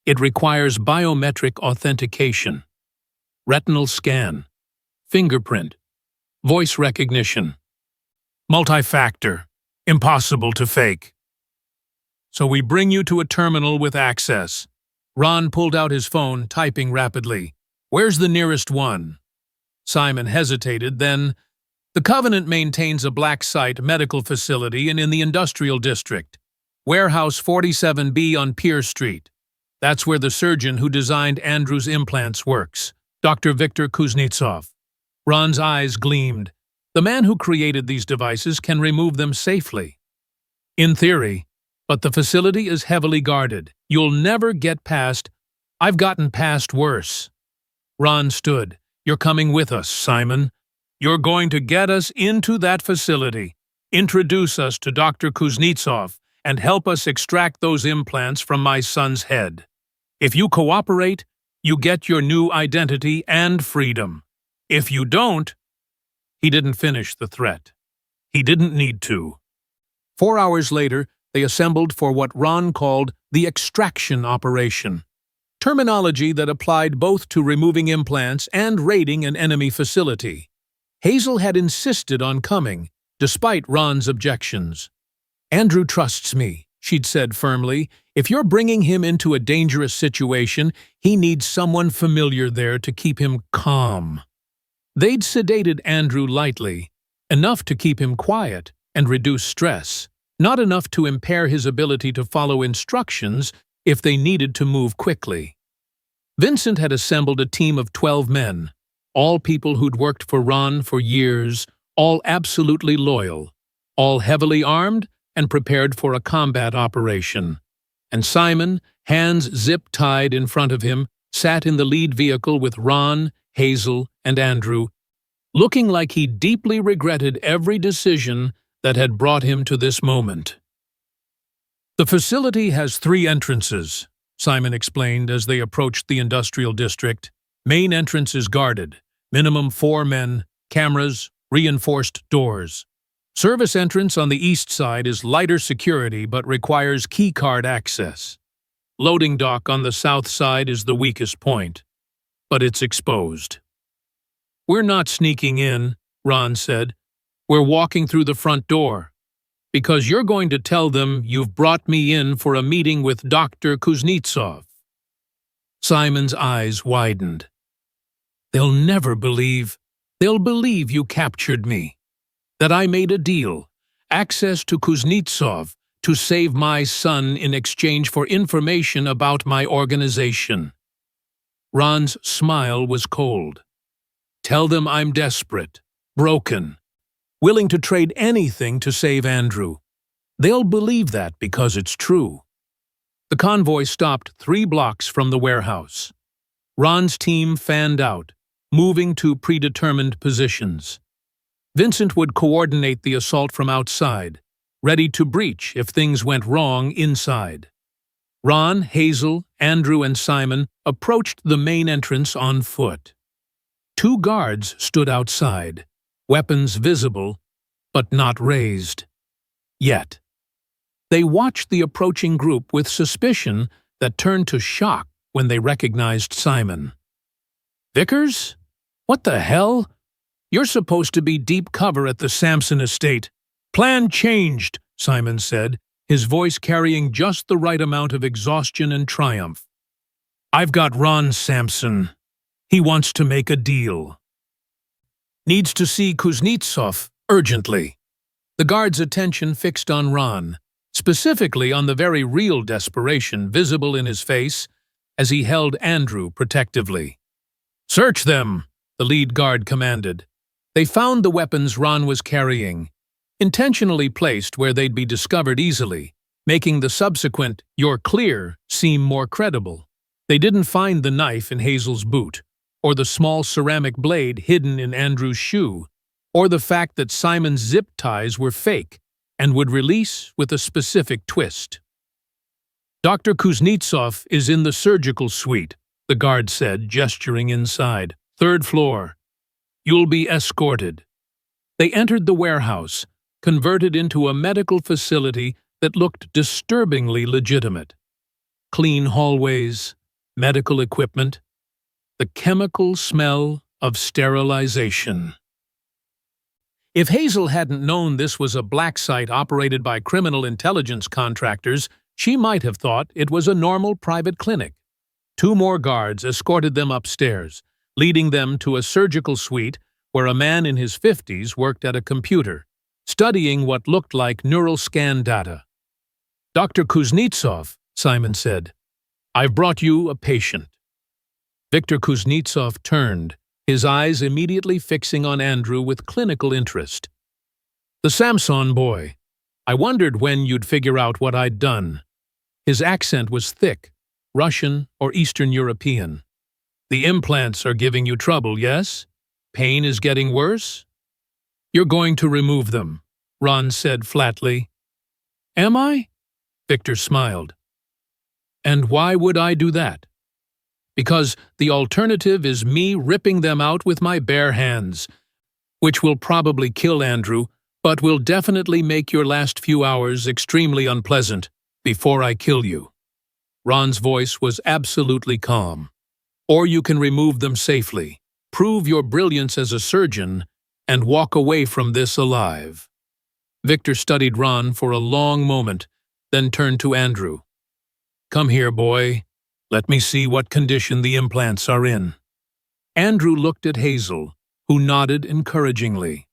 It requires biometric authentication, retinal scan, fingerprint, voice recognition, multi-factor, impossible to fake. So we bring you to a terminal with access. Ron pulled out his phone, typing rapidly. Where's the nearest one? Simon hesitated, then, the Covenant maintains a black site medical facility in the industrial district. Warehouse 47B on Pier Street. That's where the surgeon who designed Andrew's implants works, Dr. Viktor Kuznetsov. Ron's eyes gleamed. The man who created these devices can remove them safely. In theory, but the facility is heavily guarded. You'll never get past. I've gotten past worse. Ron stood. You're coming with us, Simon. You're going to get us into that facility, introduce us to Dr. Kuznetsov, and help us extract those implants from my son's head. If you cooperate, you get your new identity and freedom. If you don't, he didn't finish the threat. He didn't need to. 4 hours later, they assembled for what Ron called the extraction operation, terminology that applied both to removing implants and raiding an enemy facility. Hazel had insisted on coming, despite Ron's objections. Andrew trusts me, she'd said firmly. If you're bringing him into a dangerous situation, he needs someone familiar there to keep him calm. They'd sedated Andrew lightly, enough to keep him quiet and reduce stress, not enough to impair his ability to follow instructions if they needed to move quickly. Vincent had assembled a team of 12 men, all people who'd worked for Ron for years, all absolutely loyal, all heavily armed and prepared for a combat operation. And Simon, hands zip-tied in front of him, sat in the lead vehicle with Ron, Hazel, and Andrew, looking like he deeply regretted every decision that had brought him to this moment. The facility has 3 entrances, Simon explained as they approached the industrial district. Main entrance is guarded, minimum 4 men, cameras, reinforced doors. Service entrance on the east side is lighter security but requires keycard access. Loading dock on the south side is the weakest point, but it's exposed. We're not sneaking in, Ron said. We're walking through the front door. Because you're going to tell them you've brought me in for a meeting with Dr. Kuznetsov. Simon's eyes widened. They'll never believe. They'll believe you captured me. That I made a deal, access to Kuznetsov, to save my son in exchange for information about my organization. Ron's smile was cold. Tell them I'm desperate, broken, willing to trade anything to save Andrew. They'll believe that because it's true. The convoy stopped 3 blocks from the warehouse. Ron's team fanned out, moving to predetermined positions. Vincent would coordinate the assault from outside, ready to breach if things went wrong inside. Ron, Hazel, Andrew, and Simon approached the main entrance on foot. 2 guards stood outside, weapons visible, but not raised. Yet. They watched the approaching group with suspicion that turned to shock when they recognized Simon. Vickers? What the hell? You're supposed to be deep cover at the Sampson estate. Plan changed, Simon said, his voice carrying just the right amount of exhaustion and triumph. I've got Ron Sampson. He wants to make a deal. Needs to see Kuznetsov urgently. The guard's attention fixed on Ron, specifically on the very real desperation visible in his face as he held Andrew protectively. Search them, the lead guard commanded. They found the weapons Ron was carrying, intentionally placed where they'd be discovered easily, making the subsequent "you're clear" seem more credible. They didn't find the knife in Hazel's boot, or the small ceramic blade hidden in Andrew's shoe, or the fact that Simon's zip ties were fake and would release with a specific twist. Dr. Kuznetsov is in the surgical suite, the guard said, gesturing inside. 3rd floor. You'll be escorted. They entered the warehouse, converted into a medical facility that looked disturbingly legitimate. Clean hallways, medical equipment, the chemical smell of sterilization. If Hazel hadn't known this was a black site operated by criminal intelligence contractors, she might have thought it was a normal private clinic. 2 more guards escorted them upstairs, leading them to a surgical suite where a man in his 50s worked at a computer, studying what looked like neural scan data. Dr. Kuznetsov, Simon said, I've brought you a patient. Viktor Kuznetsov turned, his eyes immediately fixing on Andrew with clinical interest. The Samson boy. I wondered when you'd figure out what I'd done. His accent was thick, Russian or Eastern European. The implants are giving you trouble, yes? Pain is getting worse? You're going to remove them, Ron said flatly. Am I? Victor smiled. And why would I do that? Because the alternative is me ripping them out with my bare hands, which will probably kill Andrew, but will definitely make your last few hours extremely unpleasant before I kill you. Ron's voice was absolutely calm. Or you can remove them safely, prove your brilliance as a surgeon, and walk away from this alive. Victor studied Ron for a long moment, then turned to Andrew. Come here, boy. Let me see what condition the implants are in. Andrew looked at Hazel, who nodded encouragingly.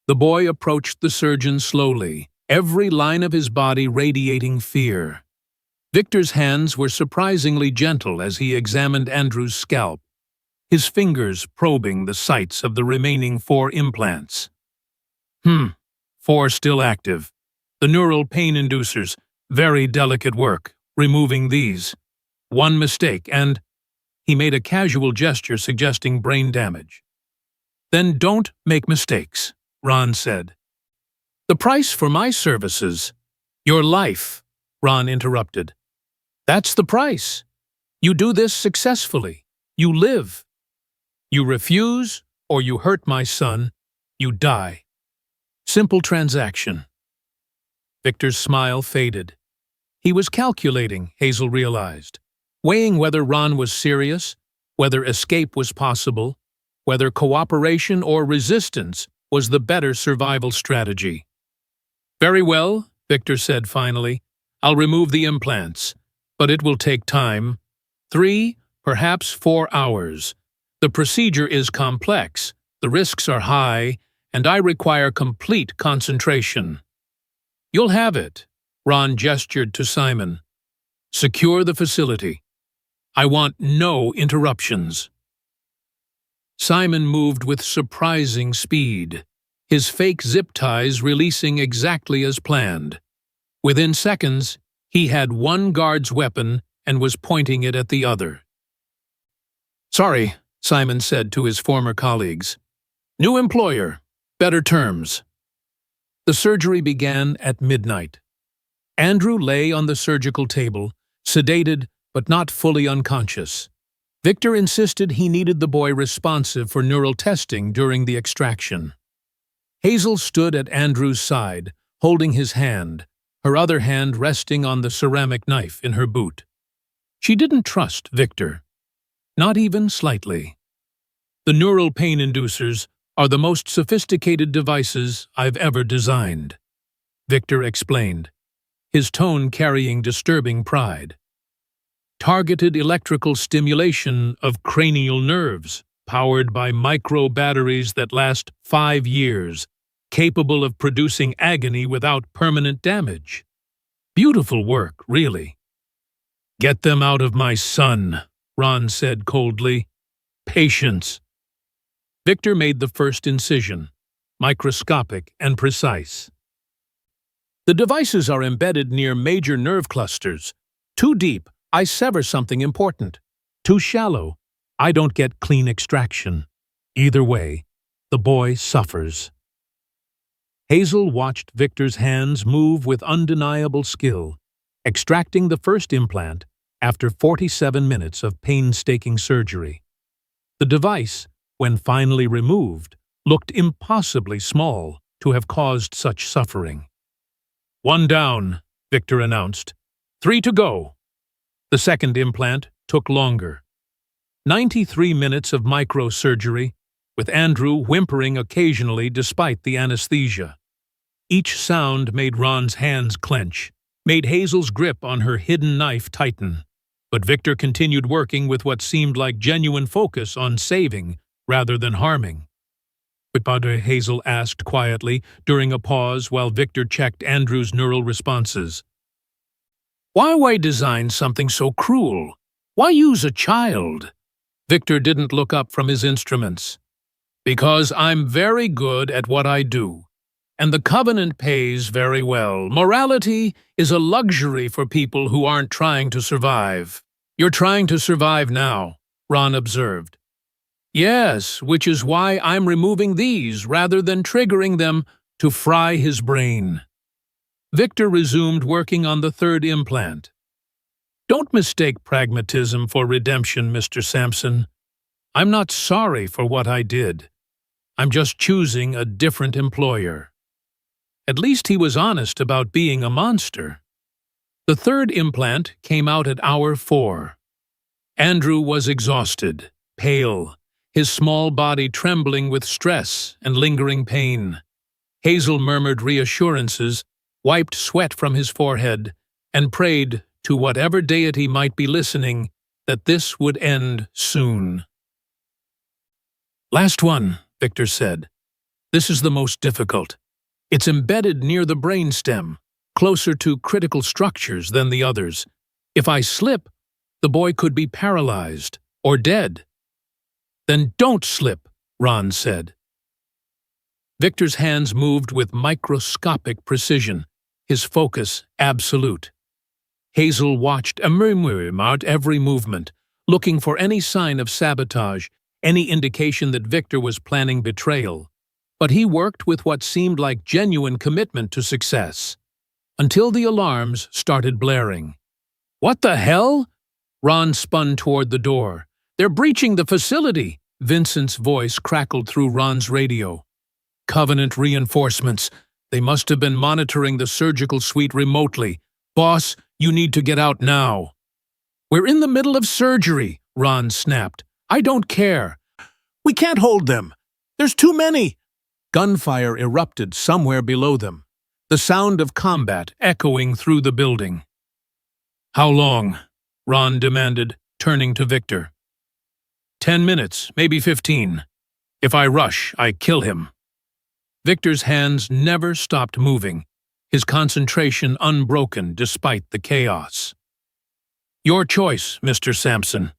The boy approached the surgeon slowly, every line of his body radiating fear. Victor's hands were surprisingly gentle as he examined Andrew's scalp, his fingers probing the sites of the remaining 4 implants. 4 still active. The neural pain inducers, very delicate work, removing these. 1 mistake, and he made a casual gesture suggesting brain damage. Then don't make mistakes, Ron said. The price for my services, your life, Ron interrupted. That's the price. You do this successfully. You live. You refuse, or you hurt my son, you die. Simple transaction. Victor's smile faded. He was calculating, Hazel realized, weighing whether Ron was serious, whether escape was possible, whether cooperation or resistance was the better survival strategy. Very well, Victor said finally. I'll remove the implants, but it will take time. 3, perhaps 4 hours. The procedure is complex, the risks are high, and I require complete concentration. You'll have it, Ron gestured to Simon. Secure the facility. I want no interruptions. Simon moved with surprising speed, his fake zip ties releasing exactly as planned. Within seconds, he had 1 guard's weapon and was pointing it at the other. Sorry, Simon said to his former colleagues. New employer, better terms. The surgery began at midnight. Andrew lay on the surgical table, sedated but not fully unconscious. Victor insisted he needed the boy responsive for neural testing during the extraction. Hazel stood at Andrew's side, holding his hand, her other hand resting on the ceramic knife in her boot. She didn't trust Victor, not even slightly. The neural pain inducers are the most sophisticated devices I've ever designed," Victor explained, his tone carrying disturbing pride. "Targeted electrical stimulation of cranial nerves, powered by micro-batteries that last 5 years, capable of producing agony without permanent damage. Beautiful work, really." "Get them out of my son," Ron said coldly. "Patience." Victor made the first incision, microscopic and precise. "The devices are embedded near major nerve clusters. Too deep, I sever something important. Too shallow, I don't get clean extraction. Either way, the boy suffers." Hazel watched Victor's hands move with undeniable skill, extracting the first implant after 47 minutes of painstaking surgery. The device, when finally removed, looked impossibly small to have caused such suffering. "One down," Victor announced. 3 to go." The second implant took longer. 93 minutes of microsurgery, with Andrew whimpering occasionally despite the anesthesia. Each sound made Ron's hands clench, made Hazel's grip on her hidden knife tighten. But Victor continued working with what seemed like genuine focus on saving rather than harming. "But Padre," Hazel asked quietly during a pause while Victor checked Andrew's neural responses. "Why design something so cruel? Why use a child?" Victor didn't look up from his instruments. "Because I'm very good at what I do, and the Covenant pays very well. Morality is a luxury for people who aren't trying to survive." "You're trying to survive now," Ron observed. "Yes, which is why I'm removing these rather than triggering them to fry his brain." Victor resumed working on the third implant. "Don't mistake pragmatism for redemption, Mr. Sampson. I'm not sorry for what I did. I'm just choosing a different employer." At least he was honest about being a monster. The third implant came out at hour 4. Andrew was exhausted, pale, his small body trembling with stress and lingering pain. Hazel murmured reassurances, wiped sweat from his forehead, and prayed to whatever deity might be listening that this would end soon. "Last one," Victor said. "This is the most difficult. It's embedded near the brainstem, closer to critical structures than the others. If I slip, the boy could be paralyzed or dead." "Then don't slip," Ron said. Victor's hands moved with microscopic precision, his focus absolute. Hazel watched out every movement, looking for any sign of sabotage, any indication that Victor was planning betrayal. But he worked with what seemed like genuine commitment to success. Until the alarms started blaring. "What the hell?" Ron spun toward the door. "They're breaching the facility," Vincent's voice crackled through Ron's radio. "Covenant reinforcements. They must have been monitoring the surgical suite remotely. Boss, you need to get out now." "We're in the middle of surgery," Ron snapped. "I don't care." "We can't hold them. There's too many." Gunfire erupted somewhere below them, the sound of combat echoing through the building. "How long?" Ron demanded, turning to Victor. 10 minutes, maybe 15. If I rush, I kill him." Victor's hands never stopped moving, his concentration unbroken despite the chaos. "Your choice, Mr. Sampson.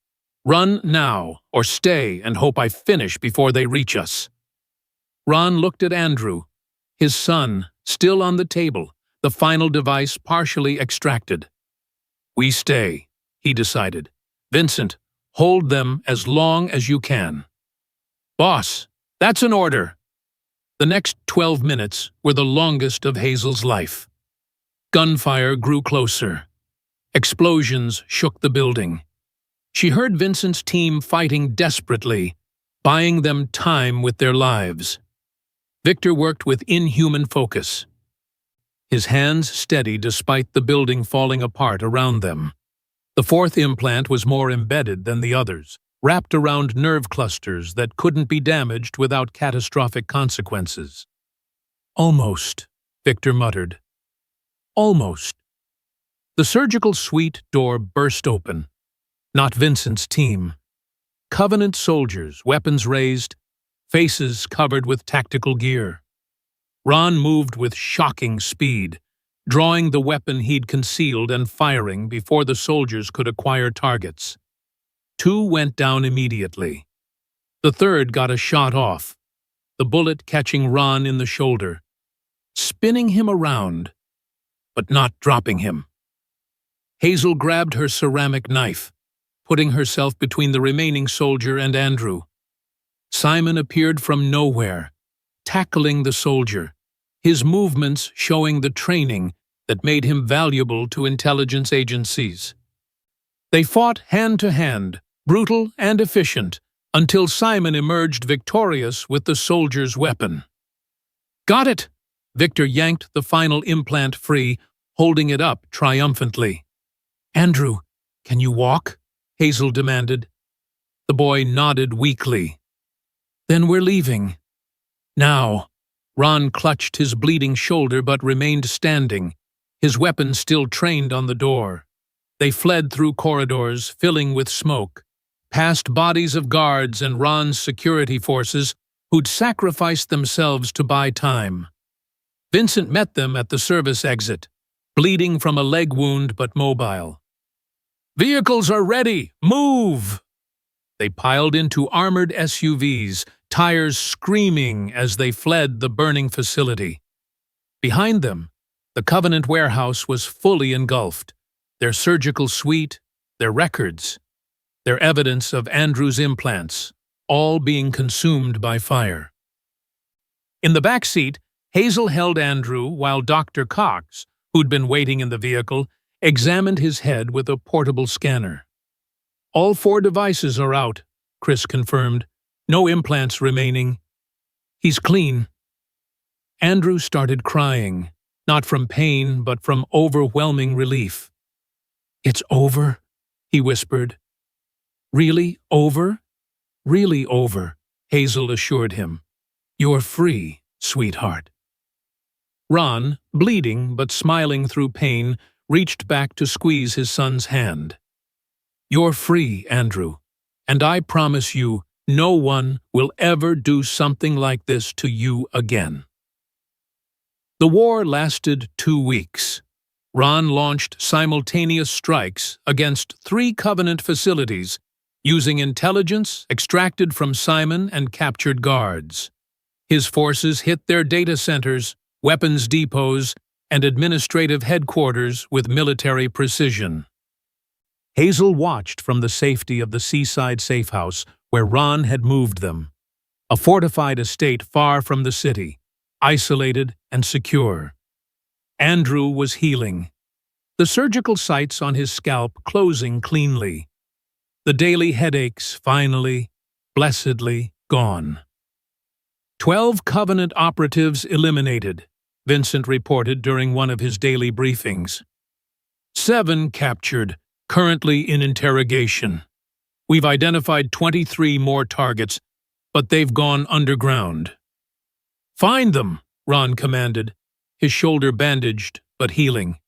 Run now, or stay and hope I finish before they reach us." Ron looked at Andrew, his son, still on the table, the final device partially extracted. "We stay," he decided. "Vincent, hold them as long as you can." "Boss, that's an order." The next 12 minutes were the longest of Hazel's life. Gunfire grew closer. Explosions shook the building. She heard Vincent's team fighting desperately, buying them time with their lives. Victor worked with inhuman focus, his hands steady despite the building falling apart around them. The fourth implant was more embedded than the others, wrapped around nerve clusters that couldn't be damaged without catastrophic consequences. "Almost," Victor muttered. "Almost." The surgical suite door burst open. Not Vincent's team. Covenant soldiers, weapons raised, faces covered with tactical gear. Ron moved with shocking speed, drawing the weapon he'd concealed and firing before the soldiers could acquire targets. 2 went down immediately. The third got a shot off, the bullet catching Ron in the shoulder, spinning him around, but not dropping him. Hazel grabbed her ceramic knife, putting herself between the remaining soldier and Andrew. Simon appeared from nowhere, tackling the soldier, his movements showing the training that made him valuable to intelligence agencies. They fought hand to hand, brutal and efficient, until Simon emerged victorious with the soldier's weapon. "Got it!" Victor yanked the final implant free, holding it up triumphantly. "Andrew, can you walk?" Hazel demanded. The boy nodded weakly. "Then we're leaving." "Now." Ron clutched his bleeding shoulder but remained standing, his weapon still trained on the door. They fled through corridors, filling with smoke, past bodies of guards and Ron's security forces who'd sacrificed themselves to buy time. Vincent met them at the service exit, bleeding from a leg wound but mobile. "Vehicles are ready! Move!" They piled into armored SUVs, tires screaming as they fled the burning facility. Behind them, the Covenant warehouse was fully engulfed, their surgical suite, their records, their evidence of Andrew's implants, all being consumed by fire. In the back seat, Hazel held Andrew while Dr. Cox, who'd been waiting in the vehicle, examined his head with a portable scanner. "All 4 devices are out," Chris confirmed. "No implants remaining. He's clean." Andrew started crying, not from pain but from overwhelming relief. "It's over," he whispered. "Really over?" "Really over," Hazel assured him. "You're free, sweetheart." Ron, bleeding but smiling through pain, reached back to squeeze his son's hand. "You're free, Andrew, and I promise you no one will ever do something like this to you again." The war lasted 2 weeks. Ron launched simultaneous strikes against 3 Covenant facilities, using intelligence extracted from Simon and captured guards. His forces hit their data centers, weapons depots, and administrative headquarters with military precision. Hazel watched from the safety of the seaside safehouse where Ron had moved them, a fortified estate far from the city, isolated and secure. Andrew was healing, the surgical sites on his scalp closing cleanly, the daily headaches finally, blessedly gone. 12 Covenant operatives eliminated, Vincent reported during one of his daily briefings. 7 captured, currently in interrogation. We've identified 23 more targets, but they've gone underground. "Find them," Ron commanded, his shoulder bandaged but healing.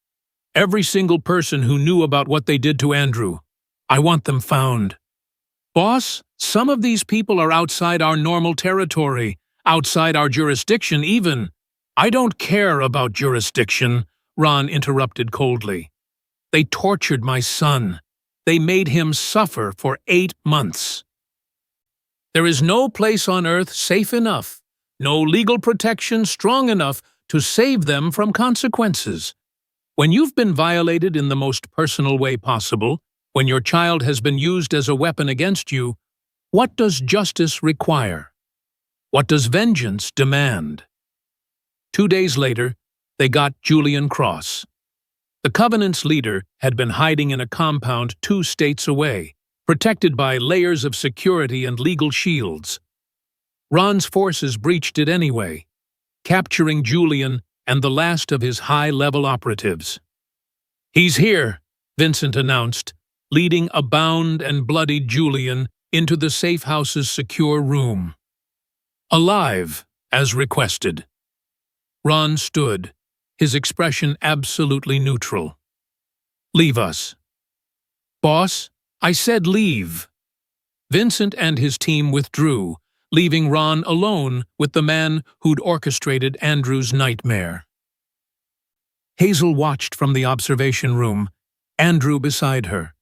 "Every single person who knew about what they did to Andrew. I want them found." "Boss, some of these people are outside our normal territory, outside our jurisdiction even." "I don't care about jurisdiction," Ron interrupted coldly. "They tortured my son. They made him suffer for 8 months. There is no place on earth safe enough, no legal protection strong enough to save them from consequences. When you've been violated in the most personal way possible, when your child has been used as a weapon against you, what does justice require? What does vengeance demand?" 2 days later, they got Julian Cross. The Covenant's leader had been hiding in a compound 2 states away, protected by layers of security and legal shields. Ron's forces breached it anyway, capturing Julian and the last of his high-level operatives. "He's here," Vincent announced, leading a bound and bloodied Julian into the safe house's secure room. Alive, as requested. Ron stood, his expression absolutely neutral. Leave us. Boss, I said leave. Vincent and his team withdrew, leaving Ron alone with the man who'd orchestrated Andrew's nightmare. Hazel watched from the observation room, Andrew beside her.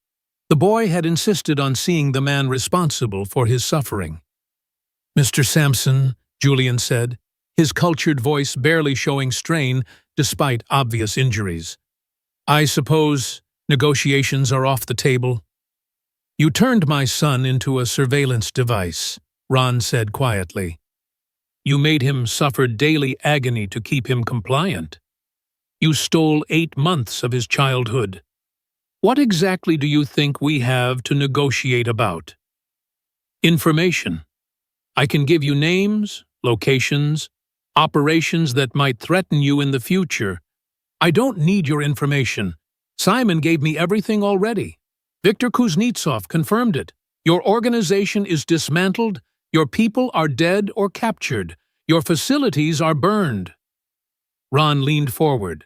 The boy had insisted on seeing the man responsible for his suffering. Mr. Sampson, Julian said, his cultured voice barely showing strain despite obvious injuries. I suppose negotiations are off the table. You turned my son into a surveillance device, Ron said quietly. You made him suffer daily agony to keep him compliant. You stole 8 months of his childhood. What exactly do you think we have to negotiate about? Information. I can give you names, locations, operations that might threaten you in the future. I don't need your information. Simon gave me everything already. Viktor Kuznetsov confirmed it. Your organization is dismantled, your people are dead or captured, your facilities are burned. Ron leaned forward.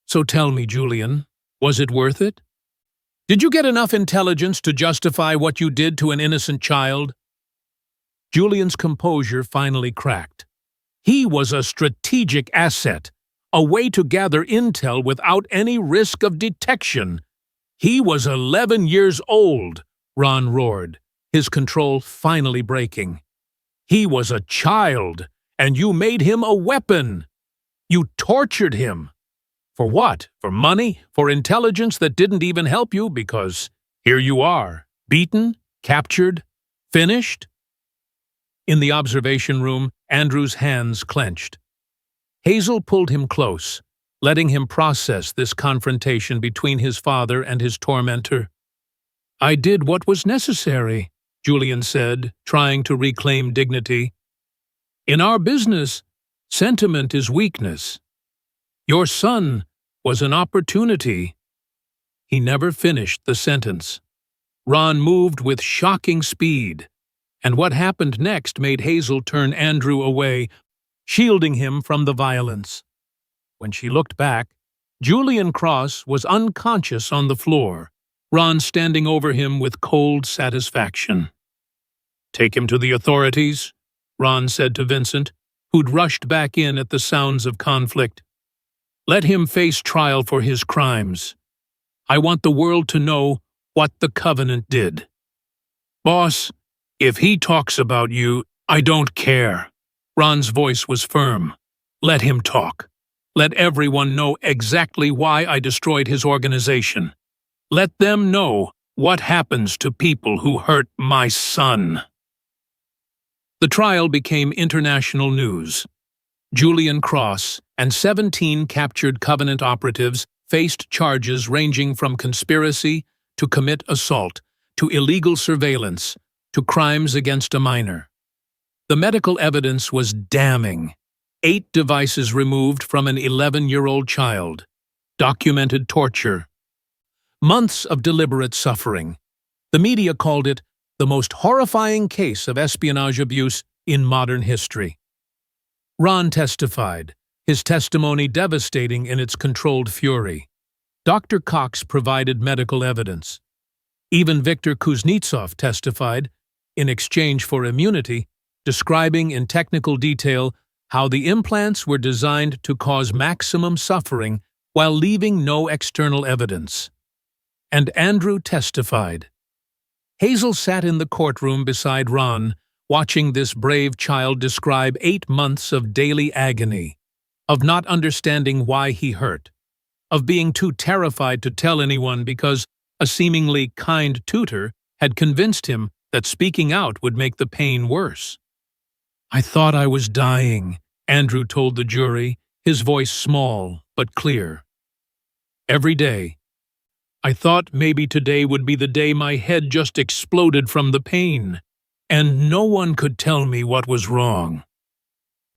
So tell me, Julian, was it worth it? Did you get enough intelligence to justify what you did to an innocent child? Julian's composure finally cracked. He was a strategic asset, a way to gather intel without any risk of detection. He was 11 years old, Ron roared, his control finally breaking. He was a child, and you made him a weapon. You tortured him. For what? For money? For intelligence that didn't even help you because here you are, beaten, captured, finished? In the observation room, Andrew's hands clenched. Hazel pulled him close, letting him process this confrontation between his father and his tormentor. I did what was necessary, Julian said, trying to reclaim dignity. In our business, sentiment is weakness. Your son was an opportunity. He never finished the sentence. Ron moved with shocking speed, and what happened next made Hazel turn Andrew away, shielding him from the violence. When she looked back, Julian Cross was unconscious on the floor, Ron standing over him with cold satisfaction. Take him to the authorities, Ron said to Vincent, who'd rushed back in at the sounds of conflict. Let him face trial for his crimes. I want the world to know what the Covenant did. Boss, if he talks about you, I don't care. Ron's voice was firm. Let him talk. Let everyone know exactly why I destroyed his organization. Let them know what happens to people who hurt my son. The trial became international news. Julian Cross and 17 captured Covenant operatives faced charges ranging from conspiracy to commit assault, to illegal surveillance, to crimes against a minor. The medical evidence was damning. 8 devices removed from an 11-year-old child. Documented torture. Months of deliberate suffering. The media called it the most horrifying case of espionage abuse in modern history. Ron testified, his testimony devastating in its controlled fury. Dr. Cox provided medical evidence. Even Viktor Kuznetsov testified, in exchange for immunity, describing in technical detail how the implants were designed to cause maximum suffering while leaving no external evidence. And Andrew testified. Hazel sat in the courtroom beside Ron, watching this brave child describe 8 months of daily agony, of not understanding why he hurt, of being too terrified to tell anyone because a seemingly kind tutor had convinced him that speaking out would make the pain worse. I thought I was dying, Andrew told the jury, his voice small but clear. Every day. I thought maybe today would be the day my head just exploded from the pain, and no one could tell me what was wrong.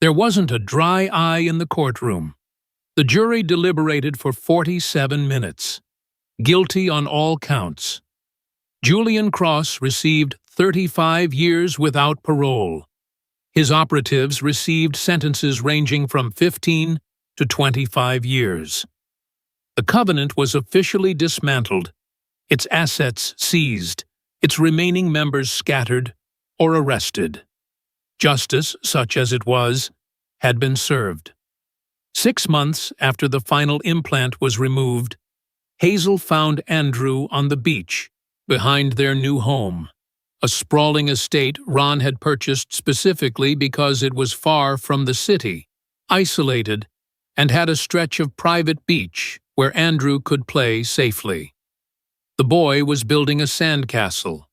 There wasn't a dry eye in the courtroom. The jury deliberated for 47 minutes. Guilty on all counts. Julian Cross received 35 years without parole. His operatives received sentences ranging from 15 to 25 years. The covenant was officially dismantled, its assets seized, its remaining members scattered or arrested. Justice, such as it was, had been served. 6 months after the final implant was removed, Hazel found Andrew on the beach, behind their new home, a sprawling estate Ron had purchased specifically because it was far from the city, isolated, and had a stretch of private beach where Andrew could play safely. The boy was building a sandcastle,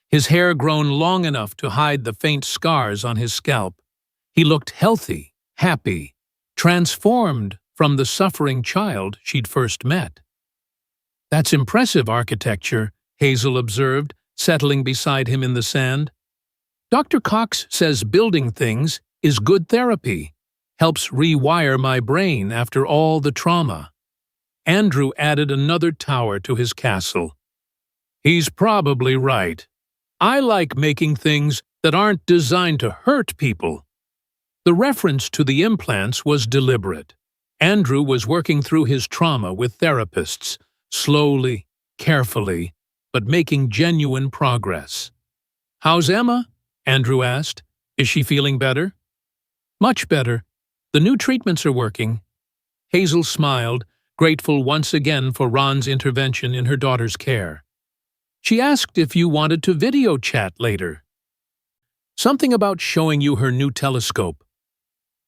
his hair grown long enough to hide the faint scars on his scalp. He looked healthy, happy, transformed from the suffering child she'd first met. "That's impressive architecture," Hazel observed, settling beside him in the sand. "Dr. Cox says building things is good therapy, helps rewire my brain after all the trauma." Andrew added another tower to his castle. "He's probably right. I like making things that aren't designed to hurt people." The reference to the implants was deliberate. Andrew was working through his trauma with therapists, slowly, carefully, but making genuine progress. "How's Emma?" Andrew asked. "Is she feeling better?" "Much better. The new treatments are working." Hazel smiled, grateful once again for Ron's intervention in her daughter's care. "She asked if you wanted to video chat later. Something about showing you her new telescope."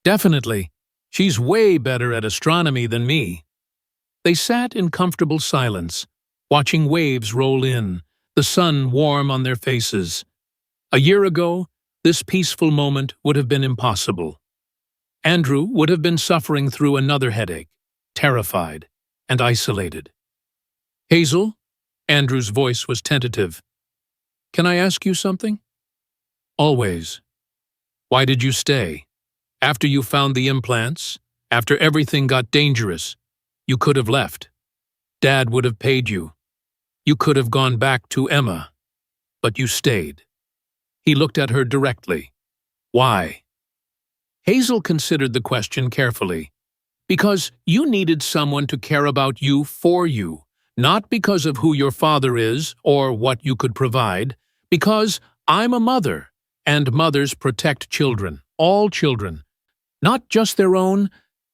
"Definitely. She's way better at astronomy than me." They sat in comfortable silence, watching waves roll in, the sun warm on their faces. A year ago, this peaceful moment would have been impossible. Andrew would have been suffering through another headache, terrified and isolated. "Hazel?" Andrew's voice was tentative. "Can I ask you something?" "Always." "Why did you stay? After you found the implants, after everything got dangerous, you could have left. Dad would have paid you. You could have gone back to Emma. But you stayed." He looked at her directly. "Why?" Hazel considered the question carefully. "Because you needed someone to care about you for you. Not because of who your father is or what you could provide, because I'm a mother, and mothers protect children, all children, not just their own,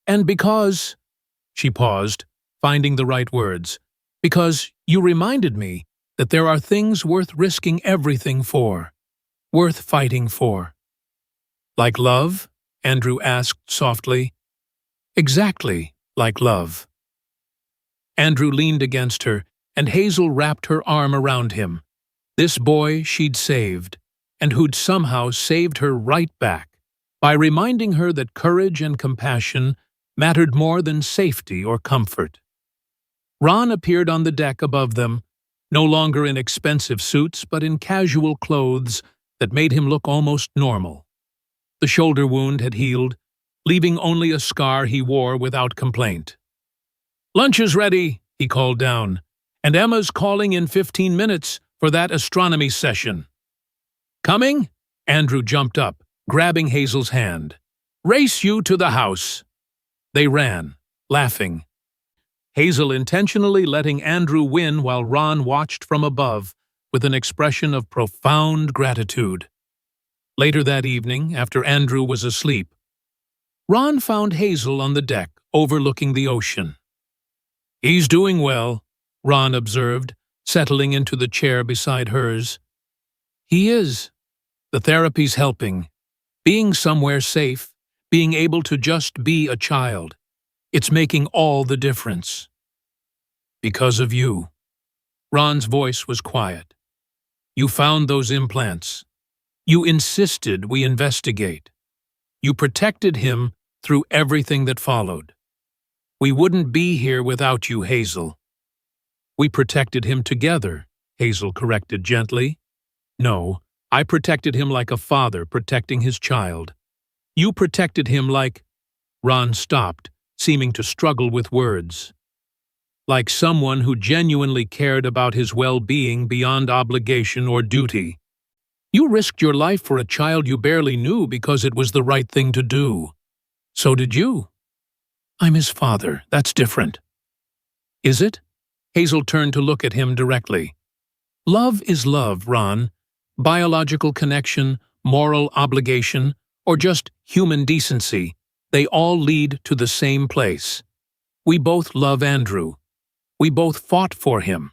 and because—" She paused, finding the right words. "Because you reminded me that there are things worth risking everything for, worth fighting for." "Like love?" Andrew asked softly. "Exactly like love." Andrew leaned against her, and Hazel wrapped her arm around him. This boy she'd saved, and who'd somehow saved her right back, by reminding her that courage and compassion mattered more than safety or comfort. Ron appeared on the deck above them, no longer in expensive suits but in casual clothes that made him look almost normal. The shoulder wound had healed, leaving only a scar he wore without complaint. "Lunch is ready," he called down, "and Emma's calling in 15 minutes for that astronomy session." "Coming?" Andrew jumped up, grabbing Hazel's hand. "Race you to the house." They ran, laughing. Hazel intentionally letting Andrew win while Ron watched from above with an expression of profound gratitude. Later that evening, after Andrew was asleep, Ron found Hazel on the deck overlooking the ocean. "He's doing well," Ron observed, settling into the chair beside hers. "He is. The therapy's helping. Being somewhere safe, being able to just be a child. It's making all the difference." "Because of you." Ron's voice was quiet. "You found those implants. You insisted we investigate. You protected him through everything that followed. We wouldn't be here without you, Hazel." "We protected him together," Hazel corrected gently. "No, I protected him like a father protecting his child. You protected him like—" Ron stopped, seeming to struggle with words. "Like someone who genuinely cared about his well-being beyond obligation or duty." You risked your life for a child you barely knew because it was the right thing to do. So did you. I'm his father. That's different. Is it? Hazel turned to look at him directly. Love is love, Ron. Biological connection, moral obligation, or just human decency, they all lead to the same place. We both love Andrew. We both fought for him.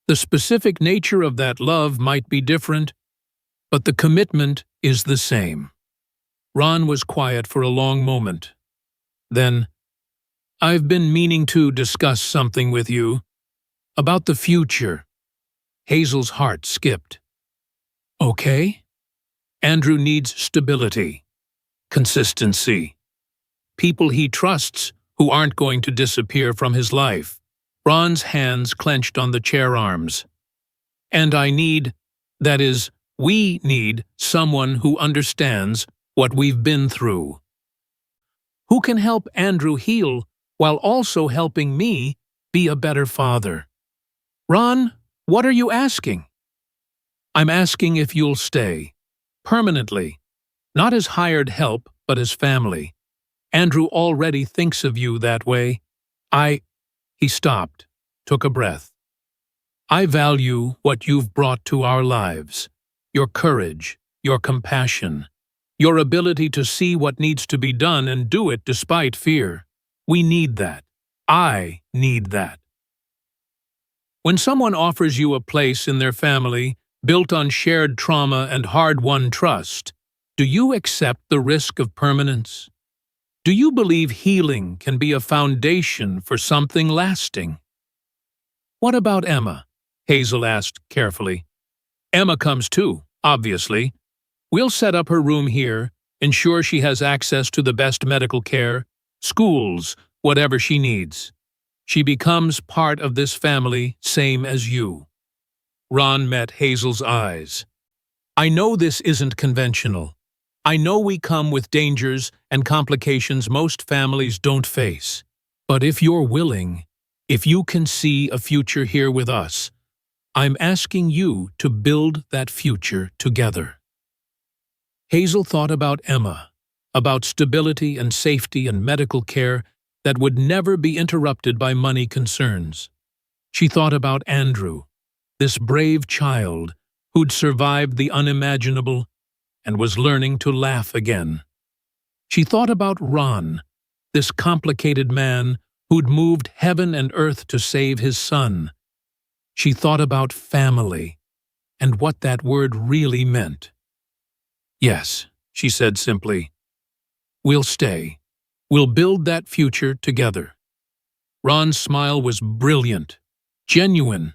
The specific nature of that love might be different, but the commitment is the same. Ron was quiet for a long moment. Then, I've been meaning to discuss something with you. About the future. Hazel's heart skipped. Okay? Andrew needs stability, consistency. People he trusts who aren't going to disappear from his life. Ron's hands clenched on the chair arms. And we need someone who understands what we've been through. Who can help Andrew heal while also helping me be a better father. Ron, what are you asking? I'm asking if you'll stay. Permanently. Not as hired help, but as family. Andrew already thinks of you that way. He stopped, took a breath. I value what you've brought to our lives. Your courage, your compassion, your ability to see what needs to be done and do it despite fear. We need that. I need that. When someone offers you a place in their family, built on shared trauma and hard-won trust, do you accept the risk of permanence? Do you believe healing can be a foundation for something lasting? What about Emma? Hazel asked carefully. Emma comes too, obviously. We'll set up her room here, ensure she has access to the best medical care, schools, whatever she needs. She becomes part of this family, same as you. Ron met Hazel's eyes. I know this isn't conventional. I know we come with dangers and complications most families don't face. But if you're willing, if you can see a future here with us, I'm asking you to build that future together. Hazel thought about Emma, about stability and safety and medical care that would never be interrupted by money concerns. She thought about Andrew, this brave child who'd survived the unimaginable and was learning to laugh again. She thought about Ron, this complicated man who'd moved heaven and earth to save his son. She thought about family and what that word really meant. Yes, she said simply. We'll stay. We'll build that future together. Ron's smile was brilliant, genuine,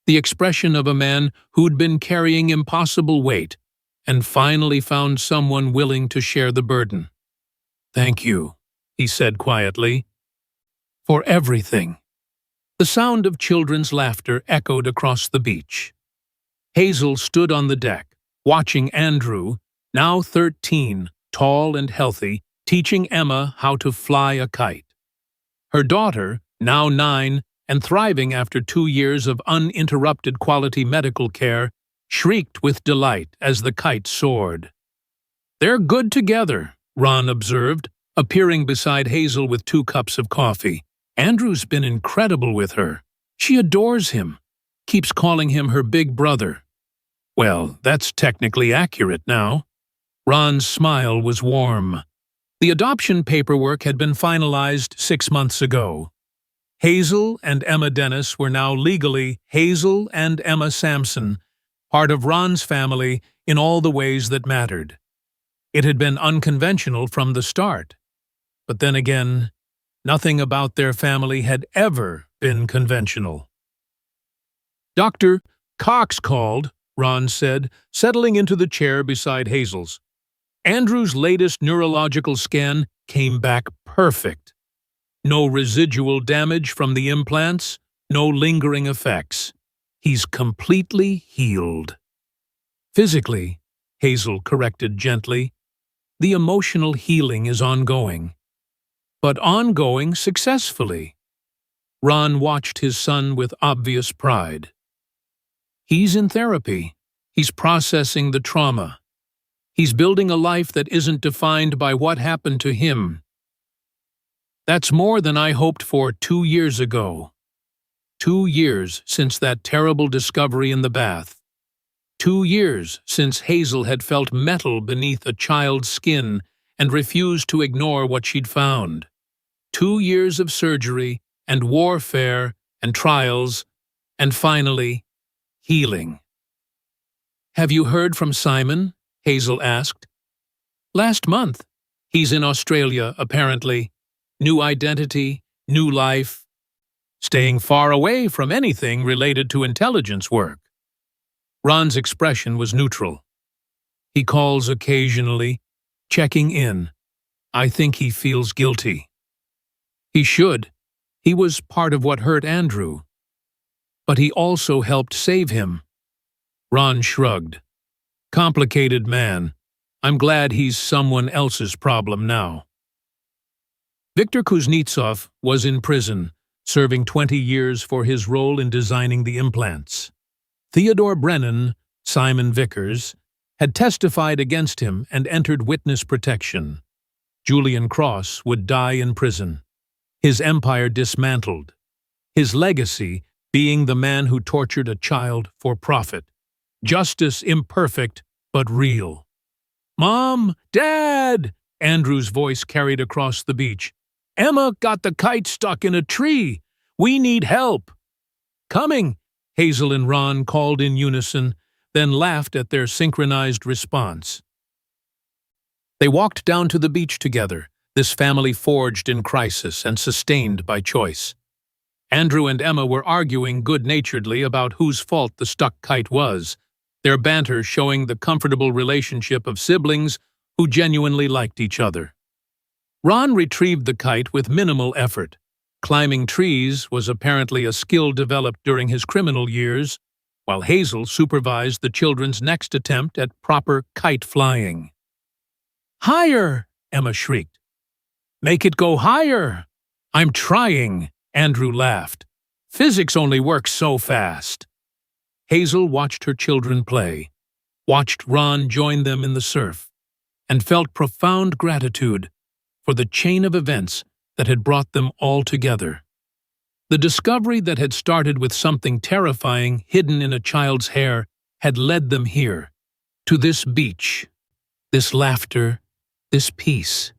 the expression of a man who'd been carrying impossible weight and finally found someone willing to share the burden. Thank you, he said quietly, for everything. The sound of children's laughter echoed across the beach. Hazel stood on the deck, watching Andrew, now 13, tall and healthy, teaching Emma how to fly a kite. Her daughter, now 9 and thriving after 2 years of uninterrupted quality medical care, shrieked with delight as the kite soared. They're good together, Ron observed, appearing beside Hazel with 2 cups of coffee. Andrew's been incredible with her. She adores him, keeps calling him her big brother. Well, that's technically accurate now. Ron's smile was warm. The adoption paperwork had been finalized 6 months ago. Hazel and Emma Dennis were now legally Hazel and Emma Sampson, part of Ron's family in all the ways that mattered. It had been unconventional from the start. But then again, nothing about their family had ever been conventional. Dr. Cox called, Ron said, settling into the chair beside Hazel's. Andrew's latest neurological scan came back perfect. No residual damage from the implants, no lingering effects. He's completely healed. Physically, Hazel corrected gently, the emotional healing is ongoing. But ongoing successfully. Ron watched his son with obvious pride. He's in therapy. He's processing the trauma. He's building a life that isn't defined by what happened to him. That's more than I hoped for 2 years ago. 2 years since that terrible discovery in the bath. 2 years since Hazel had felt metal beneath a child's skin and refused to ignore what she'd found. 2 years of surgery and warfare and trials, and finally, healing. "Have you heard from Simon?" Hazel asked. "Last month. He's in Australia, apparently. New identity, new life. Staying far away from anything related to intelligence work." Ron's expression was neutral. "He calls occasionally, checking in. I think he feels guilty." "He should. He was part of what hurt Andrew. But he also helped save him." Ron shrugged. "Complicated man. I'm glad he's someone else's problem now." Viktor Kuznetsov was in prison, serving 20 years for his role in designing the implants. Theodore Brennan, Simon Vickers, had testified against him and entered witness protection. Julian Cross would die in prison, his empire dismantled, his legacy being the man who tortured a child for profit. Justice imperfect, but real. "Mom! Dad!" Andrew's voice carried across the beach. "Emma got the kite stuck in a tree. We need help." "Coming!" Hazel and Ron called in unison, then laughed at their synchronized response. They walked down to the beach together, this family forged in crisis and sustained by choice. Andrew and Emma were arguing good-naturedly about whose fault the stuck kite was, their banter showing the comfortable relationship of siblings who genuinely liked each other. Ron retrieved the kite with minimal effort. Climbing trees was apparently a skill developed during his criminal years, while Hazel supervised the children's next attempt at proper kite flying. "Higher!" Emma shrieked. "Make it go higher!" "I'm trying," Andrew laughed. "Physics only works so fast." Hazel watched her children play, watched Ron join them in the surf, and felt profound gratitude for the chain of events that had brought them all together. The discovery that had started with something terrifying hidden in a child's hair had led them here, to this beach, this laughter, this peace.